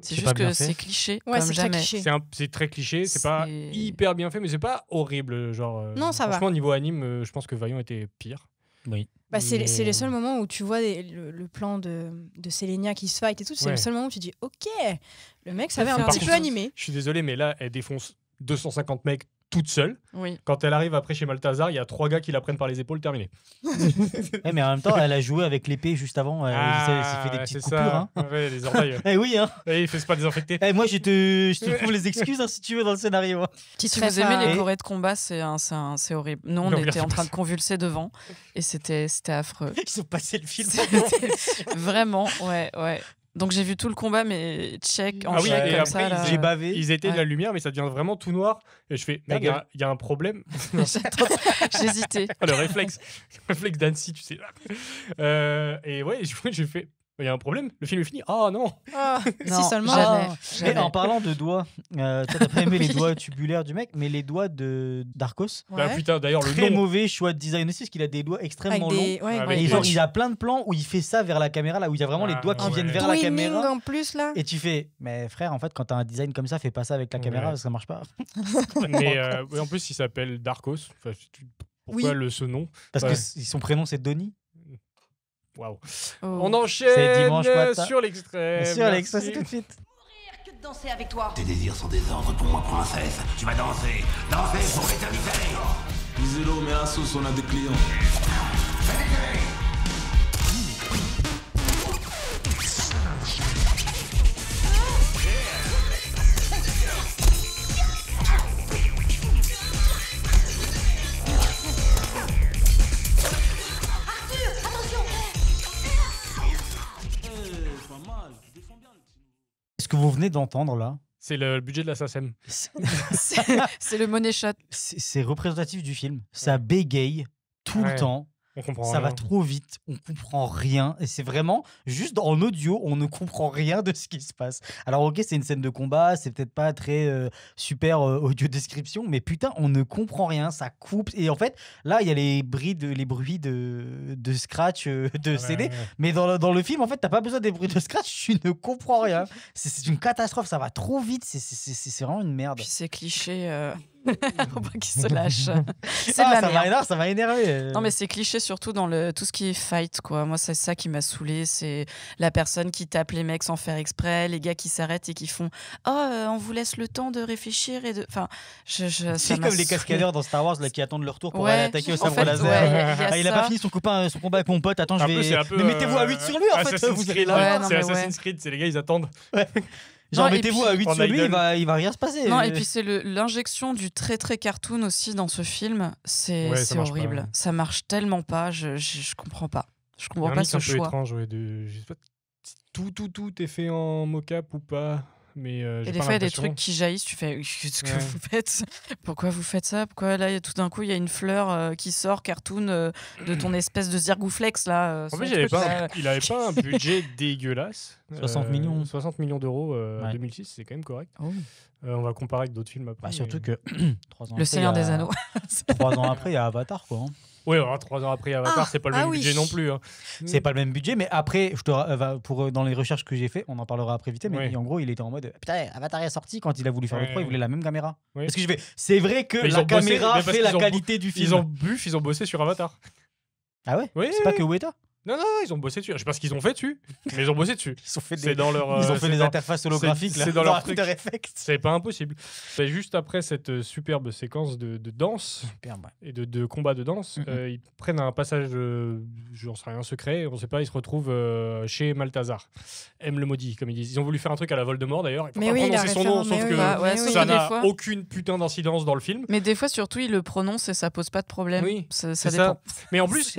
C'est C'est pas juste bien que fait. c'est cliché. Ouais, comme c'est très jamais. cliché. C'est très cliché, c'est pas C'est- hyper bien fait, mais c'est pas horrible. Genre, Non, ça va. franchement, niveau anime, je pense que Vaillant était pire. Oui. Bah, c'est Mais- les seuls moments où tu vois le plan de Selenia qui se fight et tout. C'est Ouais. le seul moment où tu dis ok, le mec savait un Par petit contre, peu animé. Je suis désolé, mais là, elle défonce 250 mecs toute seule. Oui. Quand elle arrive après chez Malthazar, il y a 3 gars qui la prennent par les épaules, terminé. Ouais, mais en même temps, elle a joué avec l'épée juste avant. Elle s'est fait des petites c'est coupures. Hein. Ouais, les orteils. Eh oui, hein. Et il fait se pas désinfecter. Eh, moi, je te trouve les excuses si tu veux dans le scénario. Hein. Petite Si vous ref aimez à- les chorés de combat, c'est horrible. Nous, on Non, était regarde en train de pas ça. convulser devant et c'était affreux. Ils ont passé le film. Vraiment, ouais. Donc j'ai vu tout le combat, mais check en Ah oui, check et comme après, ça. Là. J'ai bavé. Ils étaient de Ouais. la lumière, mais ça devient vraiment tout noir. Et je fais, mec, gueule. il y a un problème. J'hésitais. Ah, le réflexe d'Annecy, tu sais. Et ouais, j'ai fait, il y a un problème, le film est fini. Ah non. Ah, Non, si seulement. jamais. Et jamais. en parlant de doigts, t'as pas aimé les doigts tubulaires du mec, mais les doigts de Darkos. Bah Ouais. putain, d'ailleurs, le Très nom. mauvais choix de design aussi, parce qu'il a des doigts Avec extrêmement des. longs. Ouais, Avec Et des genre, punch. il a plein de plans où il fait ça vers la caméra, là où il y a vraiment les Ah, doigts qui ouais. viennent vers la Twinning caméra. en plus là. Et tu fais, mais frère, en fait, quand t'as un design comme ça, fais pas ça avec la caméra Ouais. parce que ça marche pas. Mais ouais, en plus, il s'appelle Darkos. Enfin, pourquoi ce nom? Parce Ouais. que son prénom c'est Donnie. Waouh. Oh. On enchaîne C'est dimanche matin. sur l'extrait. Sur Alex, ça Merci. c'est tout de suite. Que de danser avec toi. Tes désirs sont des ordres pour moi, princesse. Tu vas danser, danser pour l'éternité. Disez-le, mais à la sauce, on a des clients. Ce que vous venez d'entendre là, C'est le budget de la SACEM. C'est le money shot. c'est représentatif du film. Ça bégaye tout le Ouais. temps. On comprend Ça va rien. trop vite, on comprend rien. Et c'est vraiment, juste en audio, on ne comprend rien de ce qui se passe. Alors ok, c'est une scène de combat, c'est peut-être pas très super audio description, mais putain, on ne comprend rien, ça coupe. Et en fait, là, il y a les bruits de scratch, de CD. Ouais. Mais dans le film, en fait, t'as pas besoin des bruits de scratch, tu ne comprends rien. C'est une catastrophe, ça va trop vite, c'est vraiment une merde. Puis c'est cliché. Faut pas qu'il se lâche. C'est de Ah, la ça merde. ça m'a énervé. Non mais c'est cliché surtout dans tout ce qui est fight quoi. Moi c'est ça qui m'a saoulé, c'est la personne qui tape les mecs sans faire exprès, les gars qui s'arrêtent et qui font on vous laisse le temps de réfléchir et de enfin ça C'est m'a comme les saoulé. cascadeurs dans Star Wars là, qui attendent leur tour pour Ouais, aller attaquer au en sabre fait, laser. ouais, y a Ah, il a ça. pas fini son combat avec mon pote. Attends, je Un peu, vais. c'est un peu, Mais mettez-vous à 8 sur lui en fait. Assassin's Vous allez Creed. là. Ouais, non, C'est mais Assassin's Creed, c'est les gars, ils attendent. Genre Non, et mettez-vous puis- à 8 En sur lui, idol. il va rien se passer. Non, et puis c'est l'injection du très très cartoon aussi dans ce film, c'est Ouais, ça marche pas, horrible. ouais. Ça marche tellement pas, je comprends pas. Je Il y a comprends un pas mix ce un peu choix. étrange, ouais, je sais pas, tout est fait en mocap ou pas, mais j'ai Et des pas fois, il y a des l'impression. trucs qui jaillissent, tu fais qu'est-ce que Ouais. vous faites? Pourquoi vous faites ça? Pourquoi là, tout d'un coup, il y a une fleur qui sort, cartoon, de ton espèce de zirgouflex là? En son fait, truc, là. il avait pas un budget dégueulasse. 60 millions. 60 millions d'euros en Ouais. 2006, c'est quand même correct. Oh. On va comparer avec d'autres films après. Bah, surtout mais- que 3 ans Le Seigneur des Anneaux. 3 ans après, il y a Avatar quoi. Hein. Ouais, alors, 3 ans après Avatar, c'est pas le même budget non plus. Hein. C'est pas le même budget, mais après, dans les recherches que j'ai fait, on en parlera après vite, mais Ouais. en gros, il était en mode putain, Avatar est sorti quand il a voulu faire le Ouais. 3, il voulait la même caméra. Ouais. Parce que je vais, c'est vrai que Mais ils la ont bossé, caméra mais parce fait la qu'ils ont qualité du film. Ils ont bossé sur Avatar. Ah ouais Oui, C'est pas que Weta. Non, ils ont bossé dessus. Je sais pas ce qu'ils ont fait dessus, mais ils ont bossé dessus. Ils ont fait C'est dans leur. Ils ont fait c'est des dans- interfaces holographiques là, C'est dans leur After truc. Effects. C'est pas impossible. C'est juste après cette superbe séquence de danse Superbe, ouais. et de combat de danse, ils prennent un passage, j'en sais rien, secret, on sait pas, ils se retrouvent chez Malthazar. M le maudit, comme ils disent. Ils ont voulu faire un truc à la Voldemort d'ailleurs. Ils peuvent Mais pas oui, prononcer la son nom, référence, sauf mais que oui. Bah, ouais, sauf ça que des n'a fois- aucune putain d'incidence dans le film. Mais des fois, surtout, il le prononce et ça pose pas de problème. Oui, ça c'est dépend. ça. Mais en plus,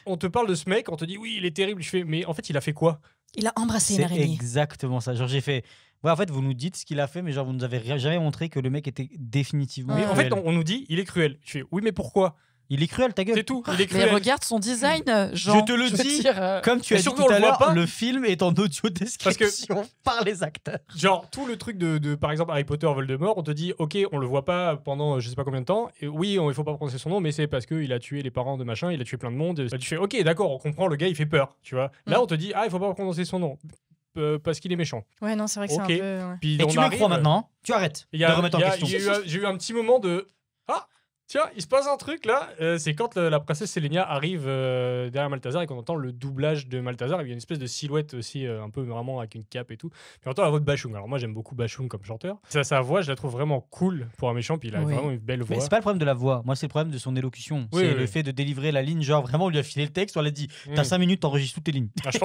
on te parle de ce mec, on te dit oui, il est terrible. Je fais, mais en fait, il a fait quoi? Il a embrassé une C'est araignée. exactement ça. Genre, j'ai fait. Ouais, en fait, vous nous dites ce qu'il a fait, mais genre, vous nous avez jamais montré que le mec était définitivement. Mais en fait, cruel. on nous dit il est cruel. Je fais oui, mais pourquoi? Il est cruel, ta gueule. C'est tout. Il est Mais cruel. regarde son design, Jean. Je te le veux dis, dire, comme tu as dit surtout, tout on à le voit l'heure, pas. le film est en audio description par les acteurs. Genre, tout le truc de par exemple, Harry Potter, Voldemort, on te dit, ok, on le voit pas pendant je sais pas combien de temps. Et oui, il faut pas prononcer son nom, mais c'est parce qu'il a tué les parents de machin, il a tué plein de monde. Là, tu fais, ok, d'accord, on comprend, le gars, il fait peur, tu vois. Là, on te dit, ah, il faut pas prononcer son nom. Parce qu'il est méchant. Ouais, non, c'est vrai que c'est un Ok. peu. Ouais. Puis Et on tu me arrive- crois maintenant, hein. Tu arrêtes Il de y a- remettre en il y a- question. J'ai eu un petit moment de ah tiens, il se passe un truc là. C'est quand la princesse Sélénia arrive derrière Malthazar et qu'on entend le doublage de Malthazar. Il y a une espèce de silhouette aussi, un peu vraiment avec une cape et tout. Puis on entend la voix de Bashung. Alors moi j'aime beaucoup Bashung comme chanteur. Sa voix, je la trouve vraiment cool pour un méchant. Puis il a Oui. vraiment une belle voix. Mais c'est pas le problème de la voix, moi c'est le problème de son élocution. Oui, C'est oui. le fait de délivrer la ligne, genre vraiment on lui a filé le texte, on l'a dit, t'as Mm. 5 minutes, t'enregistres toutes tes lignes. Ah, je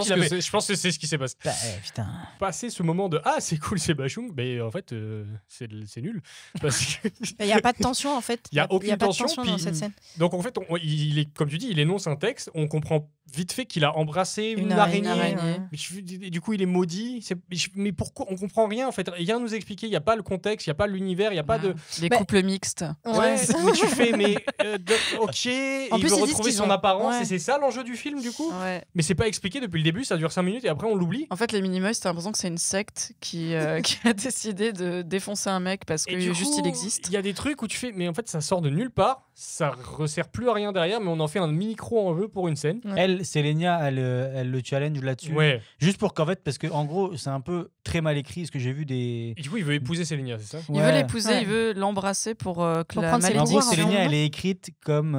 pense que c'est ce qui s'est passé. Bah, putain. Passer ce moment de ah c'est cool c'est Bashung, mais en fait c'est nul parce que Il n'y a pas de tension en fait. Il y a pas aucune de tension, dans puis- cette scène. Donc en fait, il est comme tu dis, il énonce un texte, on comprend vite fait qu'il a embrassé une araignée. araignée. Mais du coup, il est maudit. Mais pourquoi on comprend rien en fait. Rien nous expliquer. Il y a pas le contexte, il y a pas l'univers, il y a pas de. Les Bah, couples mixtes. Ouais. Où tu fais mais ok. Et En il plus, veut ils disent retrouver qu'ils son ont- apparence. ouais. Et c'est ça l'enjeu du film du coup. Ouais. Mais c'est pas expliqué depuis le début. Ça dure 5 minutes et après on l'oublie. En fait, les Minimoys, t'as l'impression que c'est une secte qui a décidé de défoncer un mec parce Et que du juste coup, il existe. Il y a des trucs où tu fais, mais en fait ça sort de nulle part, ça resserre plus à rien derrière, mais on en fait un micro enjeu pour une scène. Elle, Sélénia, elle le challenge là-dessus. Ouais. Juste pour qu'en fait, parce que en gros, c'est un peu très mal écrit ce que j'ai vu des. Et du coup, il veut épouser Sélénia, c'est ça? Il veut l'épouser, il veut l'embrasser pour que Pour la prendre ses En malédiction. gros, Sélénia, elle est écrite comme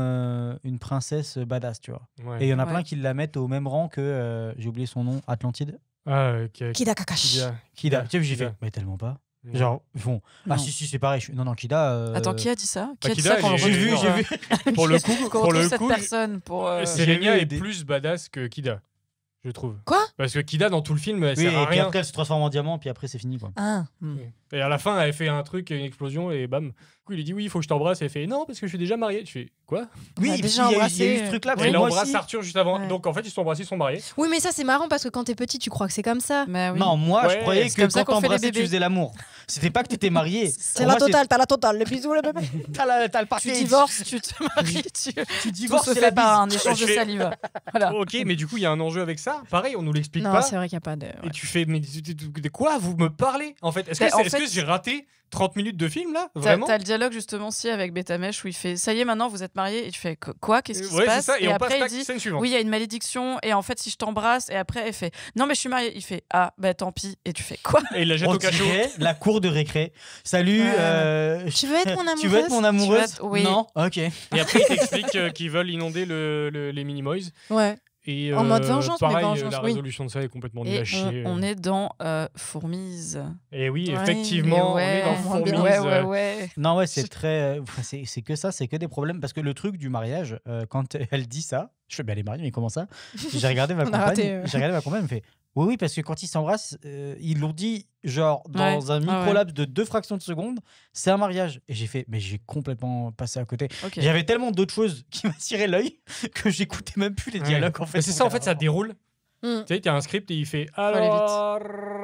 une princesse badass, tu vois. Ouais. Et il y en a Ouais. plein qui la mettent au même rang que, j'ai oublié son nom, Atlantide. Ah, ok. Kida Kakashi. Kida. Tu sais, j'ai Kida. fait, mais tellement pas. Ouais. Genre, ils font. Ah, Non. si, c'est pareil. Non, Kida. Attends, qui a dit ça? Qui Bah, a dit Kida, ça quand on j'ai vu, retrouve, j'ai vu. Pour le coup, qu'on pour retrouve le cette coup, personne pour. Sélénia j'ai est vu plus badass que Kida, je trouve. Quoi? Parce que Kida, dans tout le film, elle Oui, sert à et puis rien. après, elle se transforme en diamant, puis après, c'est fini, quoi. Ah. Et à la fin, elle fait un truc, une explosion, et bam. Du coup, il lui dit oui, il faut que je t'embrasse. Et elle fait non, parce que je suis déjà mariée. Je fais quoi? Oui, a et puis, déjà il y a eu embrassé, ce truc-là. Et parce elle que moi embrasse aussi- Arthur juste avant. Ouais. Donc en fait, ils se sont embrassés, ils sont mariés. Oui, mais ça c'est marrant parce que quand t'es petit, tu crois que c'est comme ça. Mais oui. Non, moi, je Ouais, croyais c'est que comme ça quand qu'on fait les t'embrassais, tu bébés. faisais l'amour. C'était pas que t'étais marié. C'est la totale, t'as la totale, le bisou, le bébé. T'as le Tu paquet. divorces, tu te maries, Tu tout divorces, se c'est fait la par un bise. échange de Je fais- salive. Voilà. Ok, mais du coup, il y a un enjeu avec ça. Pareil, on nous l'explique Non, pas. c'est vrai qu'il n'y a pas de. Et tu fais, mais de quoi vous me parlez en fait? Est-ce Mais que, en est-ce fait- que j'ai raté 30 minutes de film là? T'as Vraiment? t'as le dialogue justement aussi avec Betamesh où il fait ça y est maintenant vous êtes mariés et tu fais quoi, qu'est-ce qui Ouais, se passe c'est ça. Et on après passe il tac, dit scène suivante. oui il y a une malédiction et en fait si je t'embrasse et après elle fait non mais je suis mariée il fait ah bah tant pis et tu fais quoi? Et il la jette On au cachot. dirait la cour de récré. Salut. Ouais. Tu veux être mon amoureuse? Tu veux être mon amoureuse? Tu veux être- oui. Non. Ok. Et après, il t'explique qu'ils veulent inonder les Minimoys. Ouais. Et En mode vengeance, mais pareil, vengeance, la oui. résolution de ça est complètement nulle Et à chier. on est dans Fourmise. Et oui, Ouais, effectivement, on est dans moins bien. Fourmise. Ouais. Non, ouais, c'est très. C'est que ça, c'est que des problèmes. Parce que le truc du mariage, quand elle dit ça, je fais, ben elle est mariée, mais comment ça? J'ai regardé ma On a compagne. raté, J'ai regardé ma compagne, elle me fait, oui, parce que quand ils s'embrassent, ils l'ont dit, genre, dans Ouais. un Ah ouais. micro-laps de 2 fractions de seconde, c'est un mariage. Et j'ai fait, mais j'ai complètement passé à côté. Ok. J'avais tellement d'autres choses qui m'attiraient l'œil que j'écoutais même plus les Ouais. dialogues, en fait. Mais c'est ça, en fait, ça déroule. Mm. Tu sais, il y a un script et il fait aller alors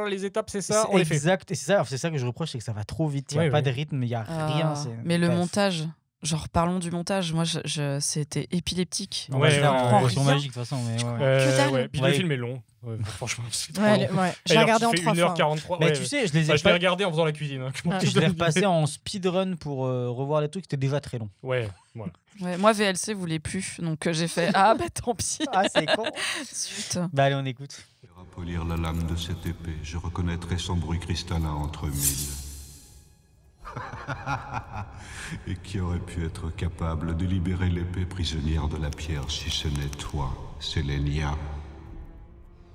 les étapes, c'est ça, on les fait. exact. Et c'est ça que je reproche, c'est que ça va trop vite. Il n'y a Ouais, pas ouais. de rythme, il n'y a Ah, rien. mais le Bref. montage, genre parlons du montage. Moi, c'était épileptique. On va Ouais, le faire ouais, en ouais. version Rien. magique de toute façon. Mais ouais. Que dalle. Ouais. Puis Ouais. le film est long. Ouais, franchement, c'est trop Ouais, long. ouais. J'ai D'ailleurs, regardé en tu fais 3 fois. 1h43. Mais ouais, tu sais, je les ai Bah, je pas- l'ai regardé en faisant la cuisine. hein. Comment Je te l'ai donner repassé l'idée en speedrun pour revoir les trucs, c'était déjà très long. Ouais, voilà. Ouais, moi, VLC voulait plus, donc j'ai fait ah bah tant pis. Ah, c'est con. Zut. Bah allez, on écoute. Polir la lame de cette épée, je reconnaîtrai son bruit cristallin entre mille. Et qui aurait pu être capable de libérer l'épée prisonnière de la pierre si ce n'est toi, Sélénia?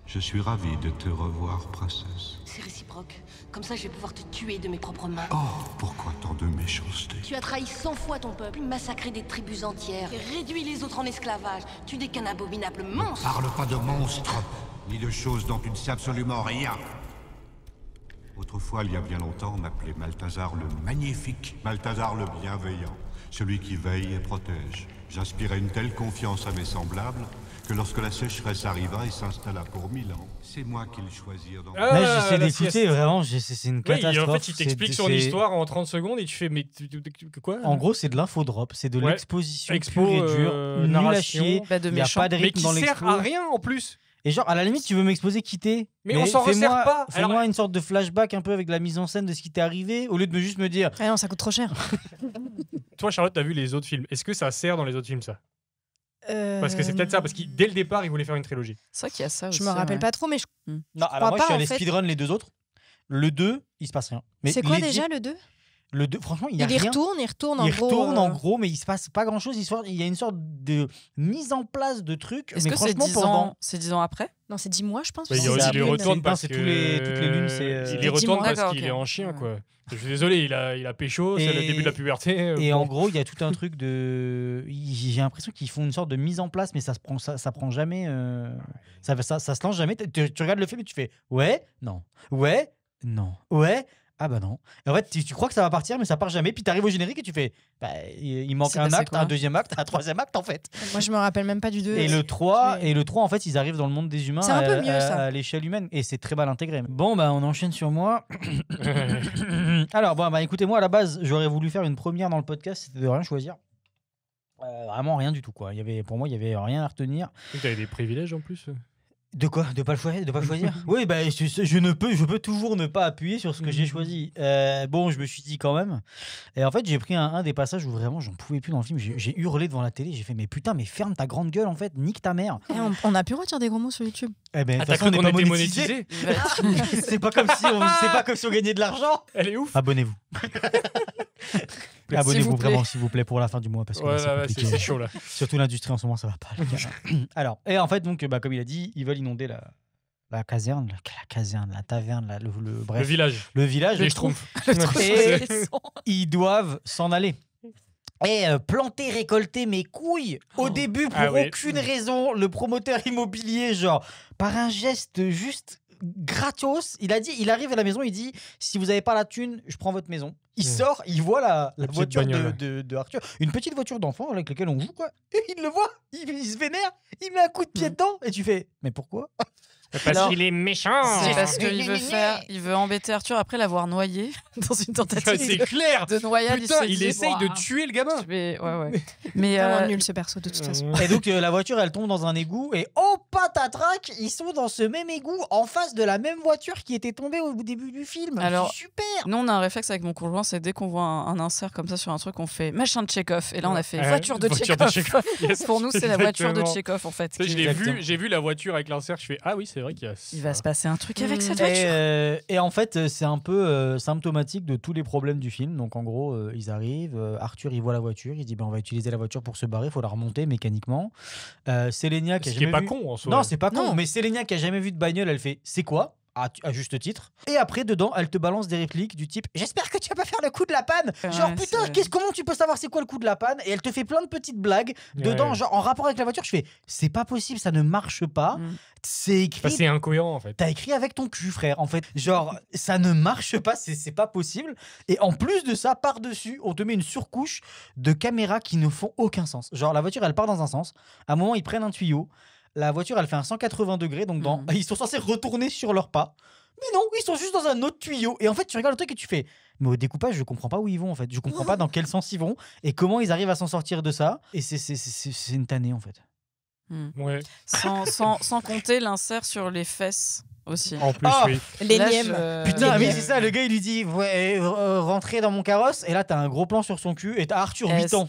Je suis ravi de te revoir, princesse. C'est réciproque. Comme ça, je vais pouvoir te tuer de mes propres mains. Oh, pourquoi tant de méchanceté? Tu as trahi 100 fois ton peuple, massacré des tribus entières, et réduit les autres en esclavage. Tu n'es qu'un abominable monstre. Parle pas de monstre, ni de choses dont tu ne sais absolument rien. Autrefois, il y a bien longtemps, on m'appelait Malthazar le Magnifique, Malthazar le Bienveillant, celui qui veille et protège. J'inspirais une telle confiance à mes semblables que lorsque la sécheresse arriva, il s'installa pour 1000 ans. C'est moi qui le choisirent dans Là, j'essaie d'écouter, vraiment, c'est une catastrophe. En fait, il t'explique son histoire en 30 secondes et tu fais, mais quoi? En gros, c'est de l'infodrop, c'est de l'exposition Expo, pure et dure, nul à chier. de Il n'y a pas de mais rythme qui dans sert l'expo. à rien en plus. Et genre, à la limite, tu veux m'exposer quitter. Mais on s'en resserre pas. Fais-moi une sorte de flashback un peu avec la mise en scène de ce qui t'est arrivé, au lieu de juste me dire. Ah non, ça coûte trop cher. Toi, Charlotte, t'as vu les autres films. Est-ce que ça sert dans les autres films, ça? Parce que c'est peut-être ça, parce que dès le départ, il voulait faire une trilogie. C'est vrai qu'il y a ça aussi. Je me rappelle pas trop, mais je. Non, alors moi, pas, je suis allé en fait. speedrun les deux autres. Le 2, il se passe rien. Mais C'est quoi les déjà dix- le 2? Le 2, franchement, il y a Il y rien. retourne en Il gros. retourne en gros, mais il se passe pas grand chose. Il y a une sorte de mise en place de trucs. Est-ce mais que c'est franchement, 10 pendant. ans, c'est 10 ans après? Non, c'est 10 mois, je pense. Mais il y retourne parce c'est que toutes les lunes, c'est. il y retourne parce D'accord, qu'il ok. est en chien, quoi. Je suis désolé, il a pécho, c'est le début de la puberté. Et bon. en gros, il y a tout un truc de. J'ai l'impression qu'ils font une sorte de mise en place, mais ça prend jamais. Ça se lance jamais. Tu regardes le film et tu fais ouais, non, ouais, non, ouais. Ah bah non. Et en fait, tu crois que ça va partir, mais ça part jamais. Puis t'arrives au générique et tu fais. Bah, il manque C'est un passé acte, quoi un deuxième acte, un troisième acte en fait. Moi, je me rappelle même pas du 2. Et le 3, en fait, ils arrivent dans le monde des humains C'est un peu mieux, ça. à l'échelle humaine. Et c'est très mal intégré. Bon, bah, on enchaîne sur moi. Alors, bon, bah, écoutez, moi, à la base, j'aurais voulu faire une première dans le podcast, c'était de rien choisir. Vraiment rien du tout, quoi. Pour moi, il y avait rien à retenir. T'avais des privilèges en plus. De quoi? De pas choisir? Oui, bah, je peux toujours ne pas appuyer sur ce que j'ai choisi. Bon, je me suis dit quand même. Et en fait, j'ai pris un des passages où vraiment j'en pouvais plus dans le film. J'ai hurlé devant la télé. J'ai fait, mais putain, mais ferme ta grande gueule en fait, nique ta mère. On a pu retirer des gros mots sur YouTube. Eh ben, de toute t'as façon, cru on n'est qu'on pas était monétisé. monétisé? C'est pas comme si on gagnait de l'argent. Elle est ouf. Abonnez-vous. S'il Abonnez-vous vous plaît. vraiment, s'il vous plaît, pour la fin du mois. Parce que Ouais, là, c'est ouais, compliqué. c'est chaud là. Surtout l'industrie en ce moment, ça va pas. les gars. Alors, et en fait, donc, bah, comme il a dit, ils veulent inonder la caserne, la taverne, bref. Le village. Le village, Les je trouve. Schtroumpfs. Et ils doivent s'en aller. Et planter, récolter mes couilles au début pour aucune raison. Le promoteur immobilier, genre, par un geste juste gratos, il arrive à la maison, il dit si vous n'avez pas la thune, je prends votre maison. Il sort, il voit la voiture de Arthur, une petite voiture d'enfant avec laquelle on joue, quoi. Et il le voit, il se vénère, il met un coup de pied dedans, et tu fais mais pourquoi? Parce qu'il est méchant. C'est parce qu'il veut embêter Arthur après l'avoir noyé dans une tentative C'est clair. de noyade. Putain, se il dit, essaye Ouah. de tuer le gamin. Mais Vraiment nul ce perso de toute façon. Et donc la voiture elle tombe dans un égout et oh patatrac, ils sont dans ce même égout en face de la même voiture qui était tombée au début du film. Alors, c'est super. Nous, on a un réflexe avec mon conjoint, c'est dès qu'on voit un insert comme ça sur un truc, on fait machin de Chekhov. Et là, on a fait voiture de Chekhov. Yes. Pour nous, c'est la voiture de Exactement. Chekhov en fait. Tu sais, j'ai vu la voiture avec l'insert, je fais ah oui, c'est vrai qu'il y a. Il va se passer un truc avec cette voiture. Et en fait, c'est un peu symptomatique de tous les problèmes du film. Donc en gros, ils arrivent, Arthur il voit la voiture, il dit on va utiliser la voiture pour se barrer, il faut la remonter mécaniquement. Sélénia qui a Ce qui est jamais pas vu... con en soi. Non, c'est pas con, Non. mais Sélénia qui a jamais vu de bagnole, elle fait c'est quoi? À juste titre. Et après, dedans, elle te balance des répliques du type j'espère que tu vas pas faire le coup de la panne. Genre, putain, comment tu peux savoir c'est quoi le coup de la panne? Et elle te fait plein de petites blagues dedans, genre en rapport avec la voiture. Je fais c'est pas possible, ça ne marche pas. C'est écrit. Enfin, c'est incohérent en fait. T'as écrit avec ton cul, frère. En fait, genre, ça ne marche pas, c'est pas possible. Et en plus de ça, par-dessus, on te met une surcouche de caméras qui ne font aucun sens. Genre, la voiture, elle part dans un sens. À un moment, ils prennent un tuyau. La voiture, elle fait un 180 degrés, donc ils sont censés retourner sur leurs pas. Mais non, ils sont juste dans un autre tuyau. Et en fait, tu regardes le truc et tu fais mais au découpage, je comprends pas où ils vont en fait. Je comprends pas dans quel sens ils vont et comment ils arrivent à s'en sortir de ça. Et c'est une tannée en fait. Ouais. Sans compter l'insert sur les fesses aussi. En plus, oui. L'énième. Putain, oui, c'est ça. Le gars, il lui dit rentrez dans mon carrosse. Et là, t'as un gros plan sur son cul. Et t'as Arthur, 8 ans.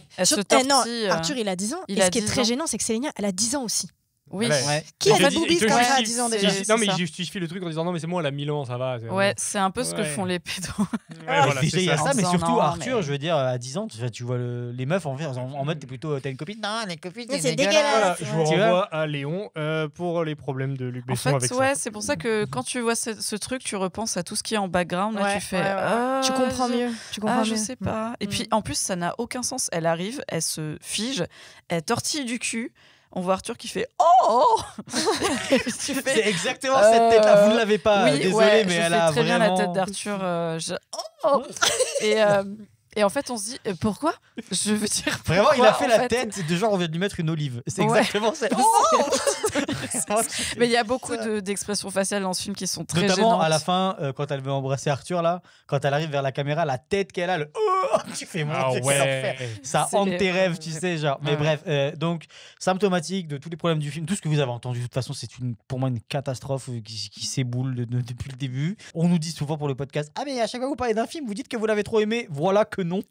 Non, Arthur, il a 10 ans. Et ce qui est très gênant, c'est que Sélénia, elle a 10 ans aussi. Oui. Ouais. Qui a pas de boobies quand elle a 10 ans déjà? Non, mais il justifie le truc en disant non, mais c'est moi, elle a 1000 ans, ça va. Ouais, c'est un peu ce que font les pédos. Voilà, déjà, il y a ça, mais surtout non, Arthur, mais... je veux dire, à 10 ans, tu vois les meufs en mode, t'es plutôt, t'as une copine? Non, les copines, c'est dégueulasse. Voilà, je vous renvoie à Léon pour les problèmes de Luc Besson avec ça. C'est pour ça que quand tu vois ce truc, tu repenses à tout ce qui est en background. Là, tu fais. Tu comprends mieux. Je sais pas. Et puis, en plus, ça n'a aucun sens. Elle arrive, elle se fige, elle tortille du cul. On voit Arthur qui fait oh. C'est exactement cette tête-là. Vous ne l'avez pas. Oui, désolé, mais elle a très bien la vraiment... tête d'Arthur. Oh. Et Et en fait, on se dit pourquoi ? Je veux dire. Vraiment, il a fait la fait tête de genre on vient de lui mettre une olive. C'est Ouais. exactement ça. Mais il y a beaucoup d'expressions faciales dans ce film qui sont très Notamment gênantes. à la fin, quand elle veut embrasser Arthur, là, quand elle arrive vers la caméra, la tête qu'elle a, le tu fais mon Ah Dieu, ouais. quel enfer. Ça C'est hante les- tes rêves, tu sais, genre. Mais Ouais. bref, donc, symptomatique de tous les problèmes du film, tout ce que vous avez entendu, de toute façon, c'est pour moi une catastrophe qui s'éboule depuis le début. On nous dit souvent pour le podcast, ah mais à chaque fois que vous parlez d'un film, vous dites que vous l'avez trop aimé. Voilà que non.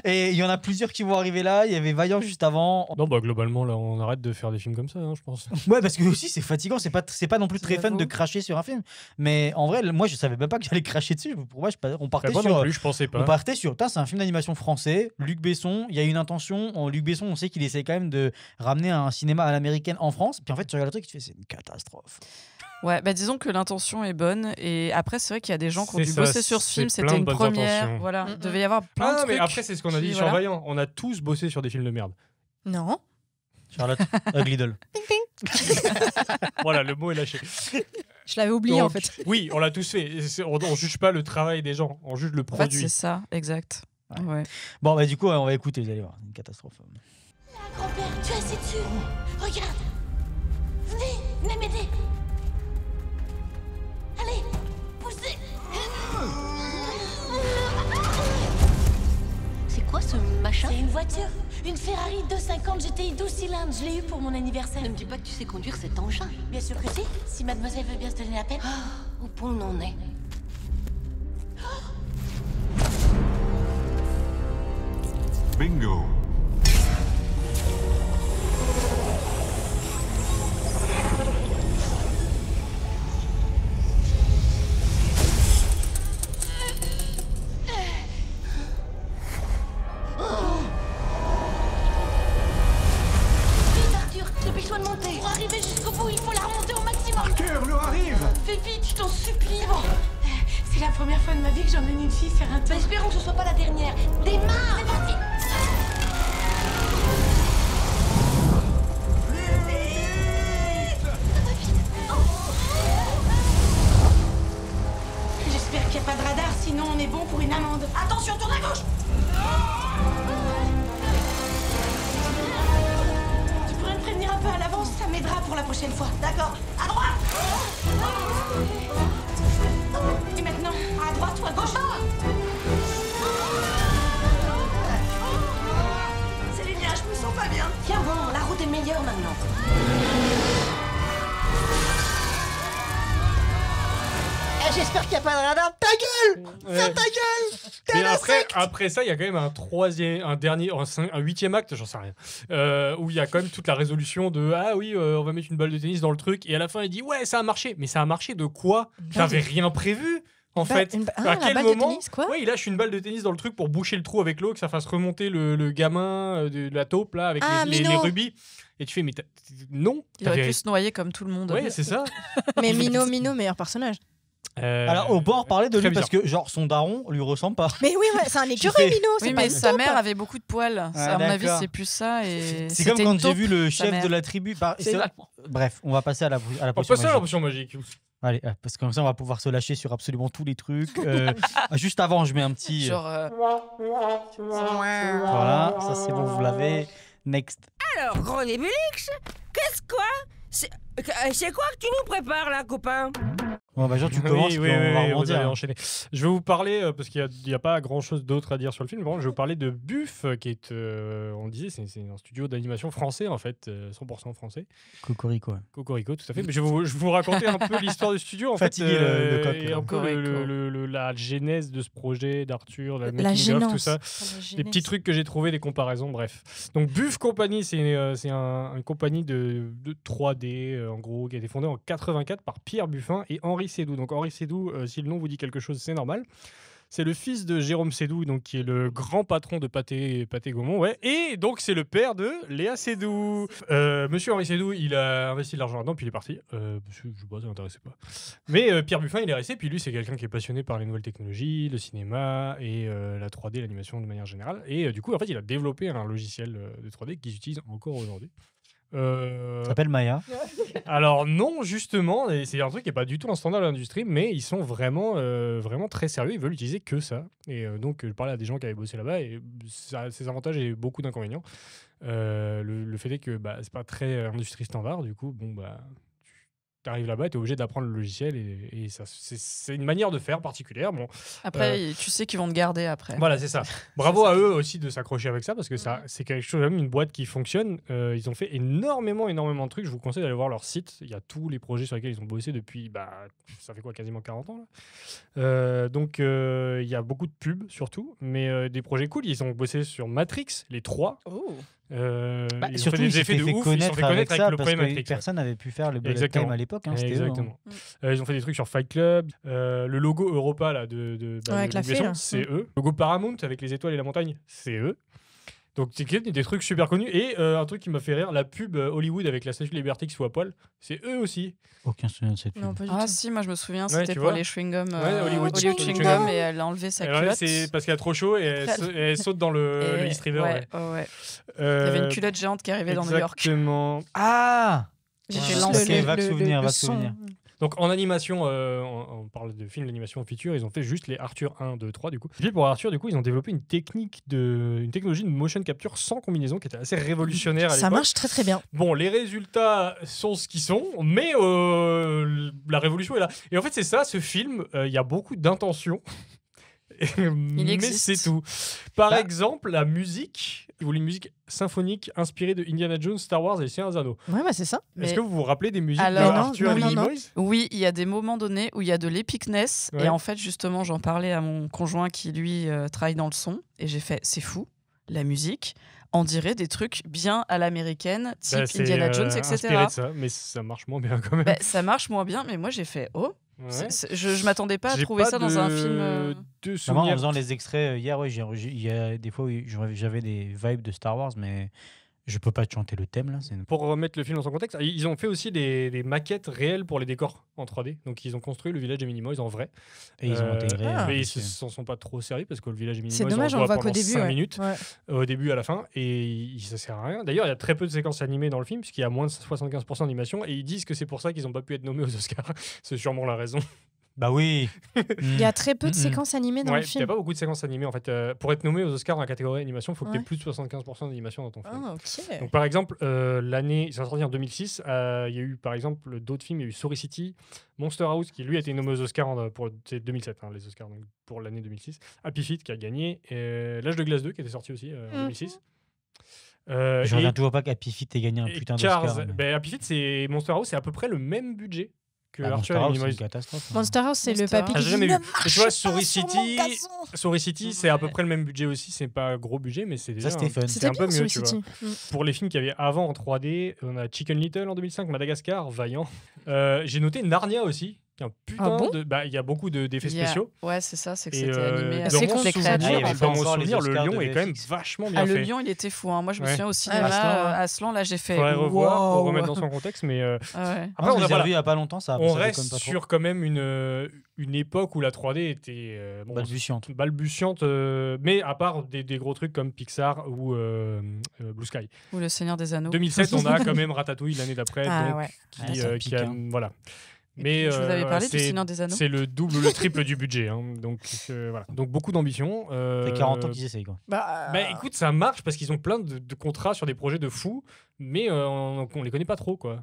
Et il y en a plusieurs qui vont arriver là. Il y avait Vaillant juste avant. Non, bah globalement, là, on arrête de faire des films comme ça, hein, je pense. Ouais, parce que aussi c'est fatigant, c'est pas non plus très fun J'avoue. de cracher sur un film. Mais en vrai, moi je savais même pas que j'allais cracher dessus. Pour moi, on partait Bah, moi sur. non plus, je pensais On pas. partait sur. Putain, c'est un film d'animation français. Luc Besson, il y a une intention. Luc Besson, on sait qu'il essaie quand même de ramener un cinéma à l'américaine en France. Puis en fait, tu regardes le truc, tu fais c'est une catastrophe. Ouais, bah disons que l'intention est bonne. Et après, c'est vrai qu'il y a des gens qui ont C'est dû ça, bosser sur ce c'est film. plein C'était de une bonnes première. intentions. Voilà, il devait y avoir plein de Ah, trucs. mais après, c'est ce qu'on a dit qui, sur voilà. Vaillant. On a tous bossé sur des films de merde. Non. Charlotte, Ugly Doll. Voilà, le mot est lâché. Je l'avais oublié Donc, en fait. Oui, on l'a tous fait. On juge pas le travail des gens, on juge le En fait, produit. c'est ça, exact. Ouais. Bon, bah du coup, on va écouter, vous allez voir. Une catastrophe. Grand-père, tu es assis dessus. Regarde. Venez m'aider. Allez, poussez. C'est quoi ce machin? C'est une voiture. Une Ferrari 250 GTI 12 cylindres. Je l'ai eue pour mon anniversaire. Ne me dis pas que tu sais conduire cet engin. Bien sûr que si. Si mademoiselle veut bien se donner la peine. Au point où on en est. Bingo. Vite, Arthur, dépêche-toi de monter. Pour arriver jusqu'au bout, il faut la remonter au maximum. Arthur, l'eau arrive. Fais vite, je t'en supplie. Bon. C'est la première fois de ma vie que j'emmène une fille faire un tour. Bah, espérons que ce soit pas la dernière. Démarre! C'est parti. J'espère qu'il n'y a pas de radar, sinon on est bon pour une amende. Attention, tourne à gauche. Tu pourrais me prévenir un peu à l'avance, ça m'aidera pour la prochaine fois. D'accord. À droite. Et maintenant, à droite ou à gauche? C'est génial, je me sens pas bien. Tiens bon, la route est meilleure maintenant. J'espère qu'il n'y a pas de radar. Ta gueule. Ferme ta gueule. Mais après ça, il y a quand même un huitième acte, j'en sais rien, où il y a quand même toute la résolution de ah oui, on va mettre une balle de tennis dans le truc, et à la fin il dit ouais, ça a marché, mais ça a marché de quoi? T'avais rien prévu en fait. À la quel balle de moment tennis, quoi? ouais, il lâche une balle de tennis dans le truc pour boucher le trou avec l'eau, que ça fasse remonter le gamin de la taupe là avec Ah, les Minot. rubis. Et tu fais mais non. Il aurait pu se noyer comme tout le monde. Ouais, c'est ça. Mais Minot, meilleur personnage. Alors, on peut en reparler de très lui parce que, genre, son daron lui ressemble pas. Mais oui, ouais, c'est un écureuil, fais- Minot. Oui, C'est pas mais une sa taupe. mère avait beaucoup de poils. Ah, À mon avis, d'accord. c'est plus ça. Et C'est comme c'était quand une j'ai taupe, vu le sa chef mère. de la tribu. C'est allemand. Bref, on va passer à la On potion passe à la magique. potion magique. Allez, parce que comme ça, on va pouvoir se lâcher sur absolument tous les trucs. Juste avant, je mets un petit. Genre. Voilà, ça c'est bon, vous l'avez. Next. Alors, gros Nébulix, qu'est-ce quoi? C'est quoi que tu nous prépares là, copain? Bon, bah, genre, tu commences, oui, puis on va vous rebondir. allez enchaîner. Je vais vous parler, parce qu'il n'y a pas grand-chose d'autre à dire sur le film, vraiment, je vais vous parler de Buff, qui est, on disait, c'est un studio d'animation français, en fait, 100% français. Cocorico. Ouais. Cocorico, tout à fait. Mais je vais vous raconter un peu l'histoire du studio, en Fatigué, fait, le coq, et là. un peu Cocorico. la genèse de ce projet d'Arthur, la La making of, gênance. tout ça. Des petits trucs que j'ai trouvés, des comparaisons, bref. Donc Buff Company, c'est une compagnie de 3D, en gros, qui a été fondée en 84 par Pierre Buffin et Henri Seydoux. Donc Henri Seydoux, si le nom vous dit quelque chose, c'est normal. C'est le fils de Jérôme Seydoux, donc, qui est le grand patron de Pathé Gaumont. Ouais. Et donc, c'est le père de Léa Seydoux. Monsieur Henri Seydoux, il a investi de l'argent là-dedans, puis il est parti. Parce que, je sais pas, ça m'intéressait pas. Mais Pierre Buffin, il est resté. Puis lui, c'est quelqu'un qui est passionné par les nouvelles technologies, le cinéma et la 3D, l'animation de manière générale. Et du coup, en fait, il a développé un logiciel de 3D qu'ils utilisent encore aujourd'hui. Ça s'appelle Maya. Alors non, justement, et c'est un truc qui n'est pas du tout un standard de l'industrie, mais ils sont vraiment, vraiment très sérieux, ils veulent utiliser que ça. Et donc, je parlais à des gens qui avaient bossé là-bas, et ça a ses avantages et beaucoup d'inconvénients. Le fait est que c'est pas très industrie standard, du coup, tu arrives là-bas et tu es obligé d'apprendre le logiciel et ça, c'est une manière de faire particulière. Bon, après, tu sais qu'ils vont te garder après. Voilà, c'est ça. Bravo à eux aussi de s'accrocher avec ça parce que ça, c'est quelque chose, même une boîte qui fonctionne. Ils ont fait énormément de trucs. Je vous conseille d'aller voir leur site. Il y a tous les projets sur lesquels ils ont bossé depuis, ça fait quoi, quasiment 40 ans là. Donc, il y a beaucoup de pubs surtout, mais des projets cool. Ils ont bossé sur Matrix, les 3. Oh. Surtout, ils s'est fait connaître avec ça le parce que Matrix, personne n'avait pu faire le bullet time à l'époque. Hein, exactement. Ils ont fait des trucs sur Fight Club. Le logo Europa là, avec la fée, c'est eux. Le logo Paramount avec les étoiles et la montagne, c'est eux. Donc c'est des trucs super connus. Et un truc qui m'a fait rire, la pub Hollywood avec la Statue de Liberté qui soit à poil, c'est eux aussi. Aucun souvenir de cette pub. Non, pas du tout. Si, moi je me souviens, c'était pour les chewing-gums. Hollywood chewing-gum et elle a enlevé sa culotte. C'est parce qu'il y a trop chaud et elle saute dans le East River. Ouais. Il y avait une culotte géante qui arrivait dans New York. Exactement. Ah, j'ai fait lancer va te souvenir. Donc en animation, on parle de films d'animation feature, ils ont fait juste les Arthur 1, 2, 3 du coup. Et puis pour Arthur, du coup, ils ont développé une technologie de motion capture sans combinaison qui était assez révolutionnaire à l'époque. Ça marche très très bien. Bon, les résultats sont ce qu'ils sont, mais la révolution est là. Et en fait, c'est ça, ce film, il y a beaucoup d'intentions. Mais c'est tout. Par exemple, la musique, ils voulaient une musique symphonique inspirée de Indiana Jones, Star Wars et les Seigneurs des Anneaux. Ouais, c'est ça. Est-ce que vous vous rappelez des musiques de Arthur et les Minimoys ? Oui, il y a des moments donnés où il y a de l'épicness. Et en fait, justement, j'en parlais à mon conjoint qui, lui, travaille dans le son. Et j'ai fait, c'est fou, la musique. On dirait des trucs bien à l'américaine, type Indiana Jones, etc. Inspiré de ça, mais ça marche moins bien quand même. Ça marche moins bien, mais moi j'ai fait je m'attendais pas à trouver ça dans un film. En faisant les extraits hier, il y a des fois où j'avais des vibes de Star Wars, mais je peux pas te chanter le thème là. Pour remettre le film dans son contexte, ils ont fait aussi des maquettes réelles pour les décors en 3D. Donc ils ont construit le village des Minimoys en vrai. Et ils ont intégré. Mais ils s'en sont pas trop sérieux parce que le village des Minimoys, c'est dommage, on voit qu'au début, 5 minutes, au début à la fin, et ça sert à rien. D'ailleurs, il y a très peu de séquences animées dans le film puisqu'il y a moins de 75% d'animation, et ils disent que c'est pour ça qu'ils n'ont pas pu être nommés aux Oscars. C'est sûrement la raison. Bah oui. Il y a très peu de séquences animées dans le film. Il n'y a pas beaucoup de séquences animées en fait. Pour être nommé aux Oscars dans la catégorie animation, il faut que tu aies plus de 75% d'animation dans ton film. Ah, ok. Donc par exemple, l'année, ça sorti en 2006, il y a eu par exemple d'autres films, il y a eu Story City, Monster House qui lui a été nommé aux Oscars pour 2007, les Oscars donc, pour l'année 2006, Happy Feet qui a gagné, L'Âge de glace 2 qui était sorti aussi en 2006. Je reviens toujours pas qu'Happy Feet ait gagné un putain d'Oscar. Happy Feet, c'est Monster House, c'est à peu près le même budget que Arthur et les Minimoys. Monster House, c'est le papy qui jamais vu. Tu vois, Story City, c'est à peu près le même budget aussi. C'est pas gros budget, mais c'est déjà c'est un peu mieux. Tu vois. Pour les films qu'il y avait avant en 3D, on a Chicken Little en 2005, Madagascar, Vaillant. J'ai noté Narnia aussi. Il y a beaucoup d'effets spéciaux. Ouais, c'est ça, c'est que c'était animé assez complexe. Dans mon souvenir, le lion est quand même vachement bien fait. Le lion, il était fou. Moi, je me souviens au cinéma, Aslan, là, j'ai fait. Faudrait revoir pour remettre dans son contexte, mais après, on a vu il y a pas longtemps. On reste sur quand même une époque où la 3D était balbutiante, mais à part des gros trucs comme Pixar ou Blue Sky. Ou Le Seigneur des Anneaux. 2007, on a quand même Ratatouille l'année d'après, qui a voilà. Mais je vous avais parlé du Seigneur des Anneaux. C'est le double, le triple du budget. Donc voilà. Donc beaucoup d'ambition. C'est 40 ans qu'ils essayent quoi. Écoute, ça marche parce qu'ils ont plein de contrats sur des projets de fous, mais on les connaît pas trop quoi.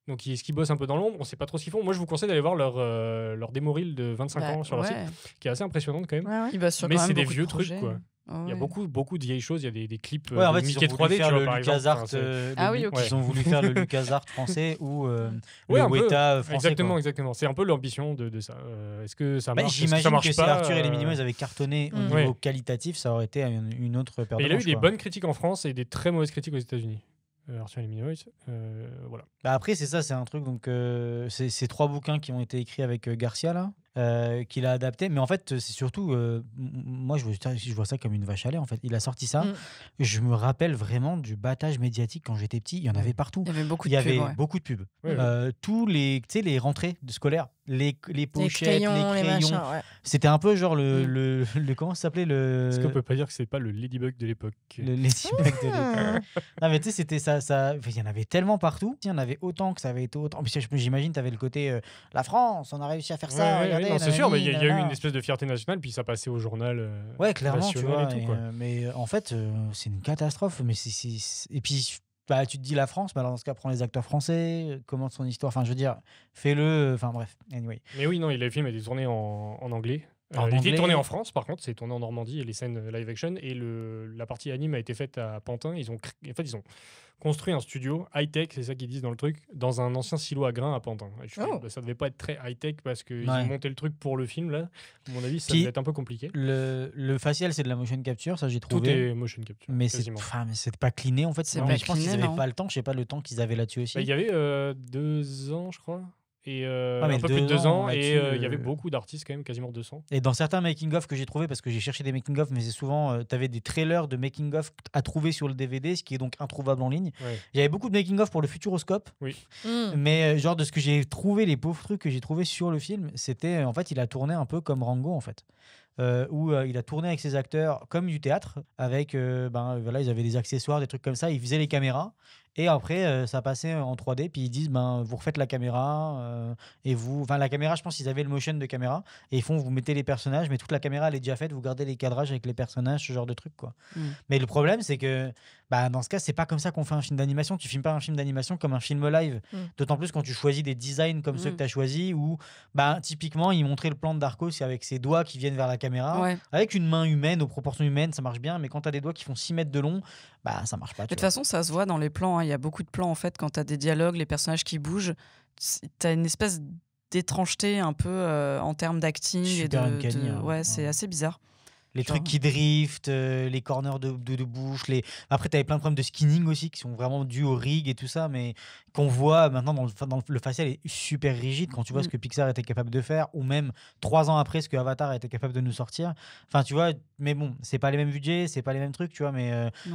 Donc est-ce qu'ils bossent un peu dans l'ombre, on sait pas trop ce qu'ils font. Moi je vous conseille d'aller voir leur démo reel de 25 ans sur leur site, qui est assez impressionnante quand même. Mais c'est des vieux trucs quoi. Il y a beaucoup de vieilles choses, il y a des clips en fait, Mickey 3D, tu vois, par exemple. Ils ont voulu faire le LucasArts français ou le Weta français. Exactement. C'est un peu l'ambition de ça. Est-ce que ça marche? J'imagine que si Arthur et les Minimoys avaient cartonné au niveau qualitatif, ça aurait été une autre paire de manches. Il a eu des bonnes critiques en France et des très mauvaises critiques aux États-Unis. Arthur et les Minimoys, voilà. Après, c'est ça, c'est un truc. Donc, c'est 3 bouquins qui ont été écrits avec Garcia là. Qu'il a adapté, mais en fait c'est surtout moi je vois ça comme une vache à lait en fait. Il a sorti ça, je me rappelle vraiment du battage médiatique quand j'étais petit, il y en avait partout, il y avait beaucoup de pubs. Tous les rentrées scolaires, les pochettes, crayons, les les crayons. machins, ouais. C'était un peu genre le comment ça s'appelait le. Est-ce qu'on peut pas dire que c'est pas le Ladybug de l'époque? Le Ladybug de l'époque. Non mais tu sais c'était ça. Il y en avait tellement partout. Il y en avait autant que ça avait été autant. Puis j'imagine t'avais le côté la France, on a réussi à faire ça. Ouais, regardez, non, c'est sûr, mais il y a eu nanana. une espèce de fierté nationale, puis ça passait au journal Ouais, clairement, tu national vois. et tout, quoi. Mais en fait, c'est une catastrophe. Mais et puis, bah, tu te dis la France, mais alors dans ce cas, prends les acteurs français, commente son histoire. Enfin, je veux dire, fais-le. Enfin, bref, anyway. Mais oui, non, le film a été tourné en anglais. En il a été anglais. tourné en France, par contre, c'est tourné en Normandie et les scènes live action. Et la partie anime a été faite à Pantin. Ils ont construit un studio high-tech, c'est ça qu'ils disent dans le truc, dans un ancien silo à grains à Pantin. Et je fais, bah, ça devait pas être très high-tech parce qu'ils ont monté le truc pour le film, là. À mon avis, ça devait être un peu compliqué. Le facial, c'est de la motion capture, ça j'ai trouvé. Tout est motion capture, mais quasiment. c'est pas cleané en fait. C'est Non, pas mais je pense qu'ils cleané, avaient non. pas le temps. Je sais pas le temps qu'ils avaient là-dessus aussi. Bah, il y avait 2 ans, je crois. Et mais un peu plus de 2 ans. Et là-dessus, il y avait beaucoup d'artistes, quand même, quasiment 200. Et dans certains making-of que j'ai trouvé, parce que j'ai cherché des making-of, mais c'est souvent, tu avais des trailers de making-of à trouver sur le DVD, ce qui est donc introuvable en ligne. Ouais. Il y avait beaucoup de making-of pour le Futuroscope. Oui. Mais genre de ce que j'ai trouvé, les pauvres trucs que j'ai trouvé sur le film, c'était en fait, il a tourné un peu comme Rango en fait. Où il a tourné avec ses acteurs comme du théâtre, avec voilà, ils avaient des accessoires, des trucs comme ça, ils faisaient les caméras. Et après, ça passait en 3D, puis ils disent vous refaites la caméra, et vous. Enfin, la caméra, je pense qu'ils avaient le motion de caméra, et ils font vous mettez les personnages, mais toute la caméra elle est déjà faite, vous gardez les cadrages avec les personnages, ce genre de truc, quoi. Mais le problème, c'est que dans ce cas, c'est pas comme ça qu'on fait un film d'animation. Tu filmes pas un film d'animation comme un film live. D'autant plus quand tu choisis des designs comme ceux que tu as choisis, où typiquement, ils montraient le plan de Darko, c'est avec ses doigts qui viennent vers la caméra, Ouais. avec une main humaine, aux proportions humaines, ça marche bien, mais quand tu as des doigts qui font 6 mètres de long, ça marche pas. De toute façon, ça se voit dans les plans. Hein. Il y a beaucoup de plans, en fait, quand tu as des dialogues, les personnages qui bougent. Tu as une espèce d'étrangeté un peu en termes d'acting. Super uncanny, hein. Ouais, c'est assez bizarre. Les trucs qui driftent, les corners de bouche. Après, tu avais plein de problèmes de skinning aussi qui sont vraiment dus au rig et tout ça, mais qu'on voit maintenant dans le facial est super rigide quand tu vois ce que Pixar était capable de faire, ou même 3 ans après ce que Avatar était capable de nous sortir. Enfin, tu vois, mais bon, c'est pas les mêmes budgets, c'est pas les mêmes trucs, tu vois, mais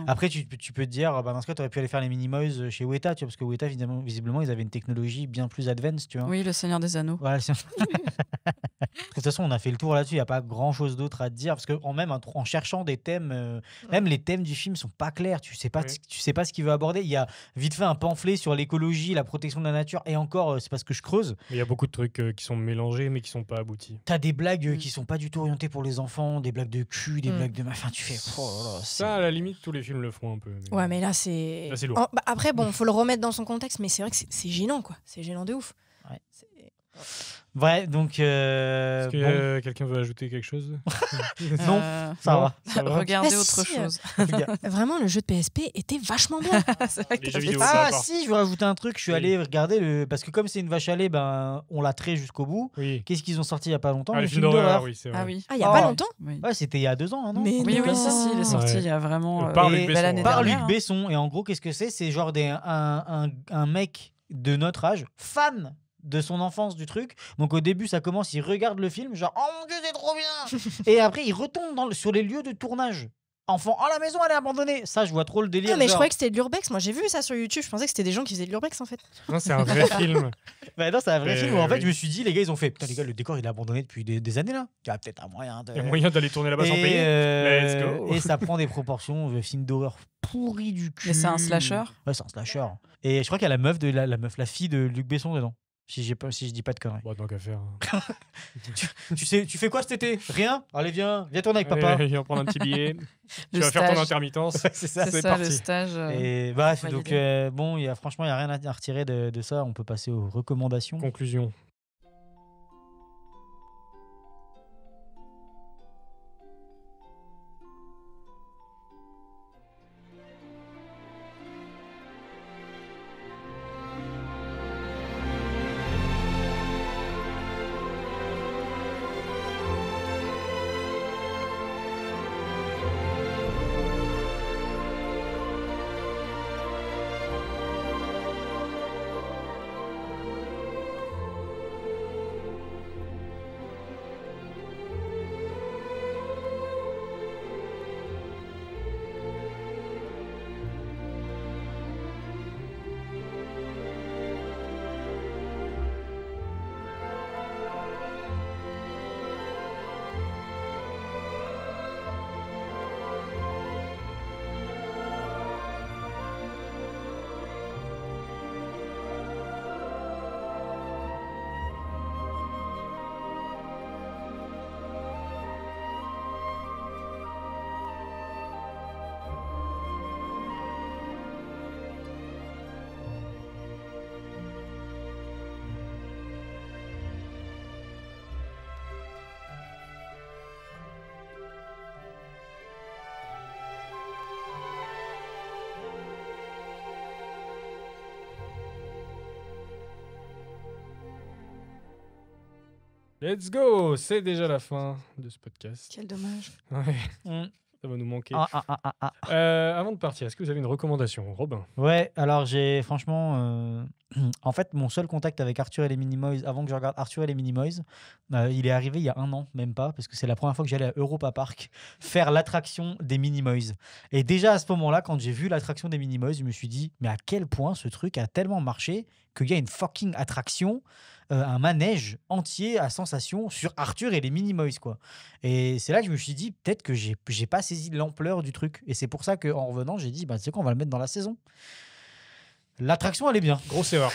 après, tu peux te dire, dans ce cas, tu aurais pu aller faire les Minimoys chez Weta, tu vois, parce que Weta, visiblement, ils avaient une technologie bien plus advanced, tu vois. Oui, le Seigneur des Anneaux. Voilà, de toute façon, on a fait le tour là-dessus. Il n'y a pas grand-chose d'autre à te dire parce que en cherchant des thèmes, même les thèmes du film sont pas clairs. Tu sais pas ce qu'il veut aborder. Il y a vite fait un pamphlet sur l'écologie, la protection de la nature, et encore, c'est parce que je creuse. Il y a beaucoup de trucs qui sont mélangés mais qui sont pas aboutis. T'as des blagues qui sont pas du tout orientées pour les enfants, des blagues de cul, des blagues de enfin, tu fais. Oh là là, ça, à la limite, tous les films le font un peu. Mais... Ouais, mais là, c'est. Là, c'est lourd. Après, bon, faut le remettre dans son contexte, mais c'est vrai que c'est gênant, quoi. C'est gênant de ouf. Ouais. Ouais, donc. Est-ce que quelqu'un veut ajouter quelque chose? Non, ça va. Regardez autre chose. Vraiment, le jeu de PSP était vachement bien. Si, je veux rajouter un truc. Je suis allé regarder parce que comme c'est une vache à lait, on l'a trait jusqu'au bout. Qu'est-ce qu'ils ont sorti il y a pas longtemps? Le film d'horreur. Oui, c'est vrai. Ah oui. Ah, il y a pas longtemps? Ouais, c'était il y a 2 ans, non? Oui, si, il est sorti il y a vraiment. Par Luc Besson. Par Luc Besson. Et en gros, qu'est-ce que c'est? C'est genre un mec de notre âge, fan de son enfance du truc. Donc au début, ça commence, il regarde le film, genre « Oh mon Dieu, c'est trop bien !» Et après, il retombe sur les lieux de tournage. Enfant, oh la maison elle est abandonnée. Ça, je vois trop le délire. Ah, mais je croyais que c'était de l'urbex. Moi, j'ai vu ça sur YouTube. Je pensais que c'était des gens qui faisaient de l'urbex en fait. Non, c'est un vrai film. Non, c'est un vrai film où en fait, je me suis dit, les gars, ils ont fait putain, les gars, le décor il est abandonné depuis des années là. Il y a peut-être un moyen de. Il y a moyen d'aller tourner là-bas sans payer. Let's go. Et ça prend des proportions de film d'horreur pourri du cul. Mais c'est un slasher. Ouais, c'est un slasher. Et je crois qu'il y a la fille de Luc Besson dedans. Si je dis pas de conneries. Bon, tant qu'à faire. Tu fais quoi cet été? Rien? Allez, viens tourner avec papa. Viens prendre un petit billet. Tu vas faire ton intermittence. C'est ça, c'est parti. le stage. Et bref, donc bon, franchement, il n'y a rien à retirer de ça. On peut passer aux recommandations. Conclusion. Let's go. C'est déjà la fin de ce podcast. Quel dommage. Ouais. Ça va nous manquer. Ah. Avant de partir, est-ce que vous avez une recommandation, Robin? Ouais, alors j'ai franchement... en fait, mon seul contact avec Arthur et les Minimoys, avant que je regarde Arthur et les Minimoys, il est arrivé il y a 1 an, même pas, parce que c'est la première fois que j'allais à Europa Park faire l'attraction des Minimoys. Et déjà à ce moment-là, quand j'ai vu l'attraction des Minimoys, je me suis dit, mais à quel point ce truc a tellement marché qu'il y a une fucking attraction, un manège entier à sensation sur Arthur et les Minimoys, quoi. Et c'est là que je me suis dit, peut-être que j'ai pas saisi l'ampleur du truc. Et c'est pour ça qu'en revenant, j'ai dit, bah, tu sais quoi, on va le mettre dans la saison. L'attraction, elle est bien. Grosse erreur.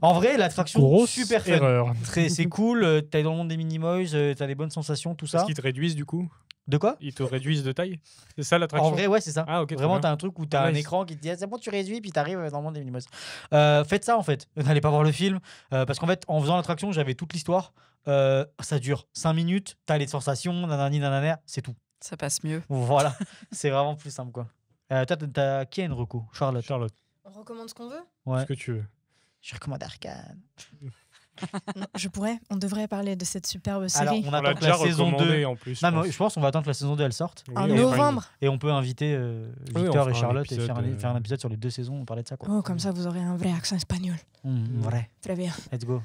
En vrai, l'attraction, Grosse super fun. erreur. C'est cool. T'es dans le monde des Minimoys, t'as des bonnes sensations, tout ça. Est-ce qu'ils te réduisent du coup? De quoi? Ils te réduisent de taille? C'est ça l'attraction? En vrai, ouais, c'est ça. Ah, ok, vraiment, t'as un truc où t'as un écran qui te dit, ah, c'est bon, tu réduis, puis t'arrives dans le monde des Minimoys. Faites ça, en fait. N'allez pas voir le film. Parce qu'en fait, en faisant l'attraction, j'avais toute l'histoire. Ça dure 5 minutes, t'as les sensations, nanani, nanana, c'est tout. Ça passe mieux. Voilà. C'est vraiment plus simple, quoi. Toi, qui a une reco? Charlotte. On recommande ce qu'on veut? Ouais. Ce que tu veux. Je recommande Arcane. Non, on devrait parler de cette superbe série. Alors, on attend que la saison 2 en plus. Non, mais je pense qu'on va attendre que la saison 2 elle sorte. En novembre. Et on peut inviter Oui, Victor on et fera Charlotte un et faire épisode, un épisode sur les 2 saisons. On parlait de ça, quoi. Oh, comme ça, vous aurez un vrai accent espagnol. Vrai. Très bien. Let's go.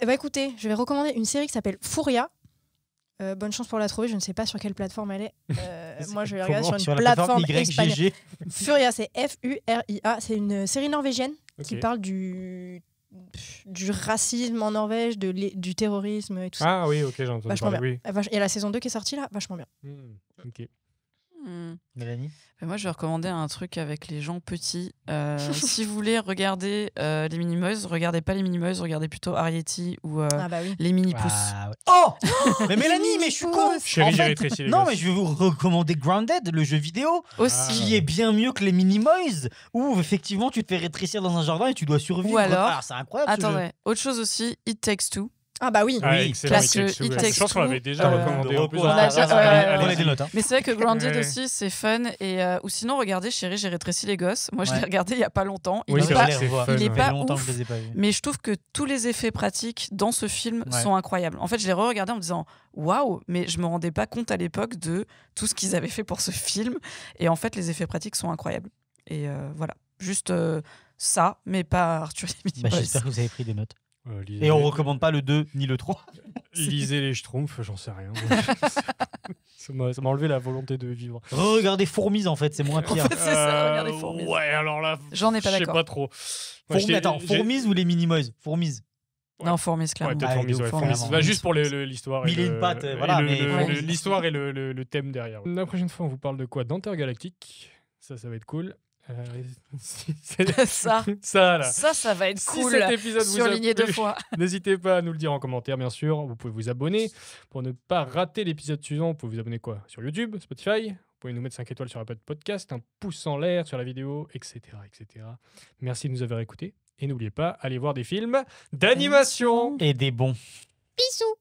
Écoutez, je vais recommander une série qui s'appelle Furia. Bonne chance pour la trouver. Je ne sais pas sur quelle plateforme elle est. Moi, je vais regarder sur une plateforme espagnole. Furia, c'est Furia. C'est une série norvégienne qui parle du racisme en Norvège, du terrorisme et tout ça. Ah oui, ok, j'ai entendu vachement parler, bien. Il y a la saison 2 qui est sortie là, vachement bien. Ok. Mélanie? Moi, je vais recommander un truc avec les gens petits. Si vous voulez regarder les Minimoys, regardez pas les Minimoys, regardez plutôt Arietti ou les Mini-Pousses. Ah, ouais. Oh mais Mélanie, mais je suis con. Chérie, j'ai rétréci les non, gosses. mais je vais vous recommander Grounded, le jeu vidéo, aussi, qui est bien mieux que les Minimoys, où effectivement tu te fais rétrécir dans un jardin et tu dois survivre. Ou alors, c'est incroyable. Ce jeu. autre chose aussi, It Takes Two. Ah bah oui. Ah, excellent, je pense qu'on l'avait déjà recommandé en plus. Allez, des notes. Mais c'est vrai que Grounded aussi, c'est fun. Ou sinon, regardez, Chérie, j'ai rétréci les gosses. Moi, je l'ai regardé il n'y a pas longtemps. Il est pas ouf. Mais je trouve que tous les effets pratiques dans ce film sont incroyables. En fait, je l'ai re-regardé en me disant waouh, mais je me rendais pas compte à l'époque de tout ce qu'ils avaient fait pour ce film. Et en fait, les effets pratiques sont incroyables. Et voilà. Juste ça, mais pas Arthur et les Minimoys. J'espère que vous avez pris des notes. Et on recommande pas le 2 ni le 3. Lisez les Schtroumpfs, j'en sais rien. Ça m'a enlevé la volonté de vivre. Regardez Fourmise, en fait, c'est moins pire. En fait, c'est ça, regardez Fourmise. Ouais, alors là, j'en ai pas d'accord. Je sais pas trop. Fourmise ou les Minimoys? Fourmise. Non, Fourmise, clairement. Ouais, peut-être Fourmise. Bah, juste pour l'histoire. Il est une patte, voilà. L'histoire et le thème derrière. La prochaine fois, on vous parle de quoi? d'Intergalactique. Ça va être cool. Ça va être cool. Cet épisode surligné 2 fois. N'hésitez pas à nous le dire en commentaire, bien sûr. Vous pouvez vous abonner pour ne pas rater l'épisode suivant. Vous pouvez vous abonner sur YouTube, Spotify. Vous pouvez nous mettre 5 étoiles sur Apple Podcast, un pouce en l'air sur la vidéo, etc., etc. Merci de nous avoir écoutés. Et n'oubliez pas, allez voir des films d'animation. Et des bons. Bisous.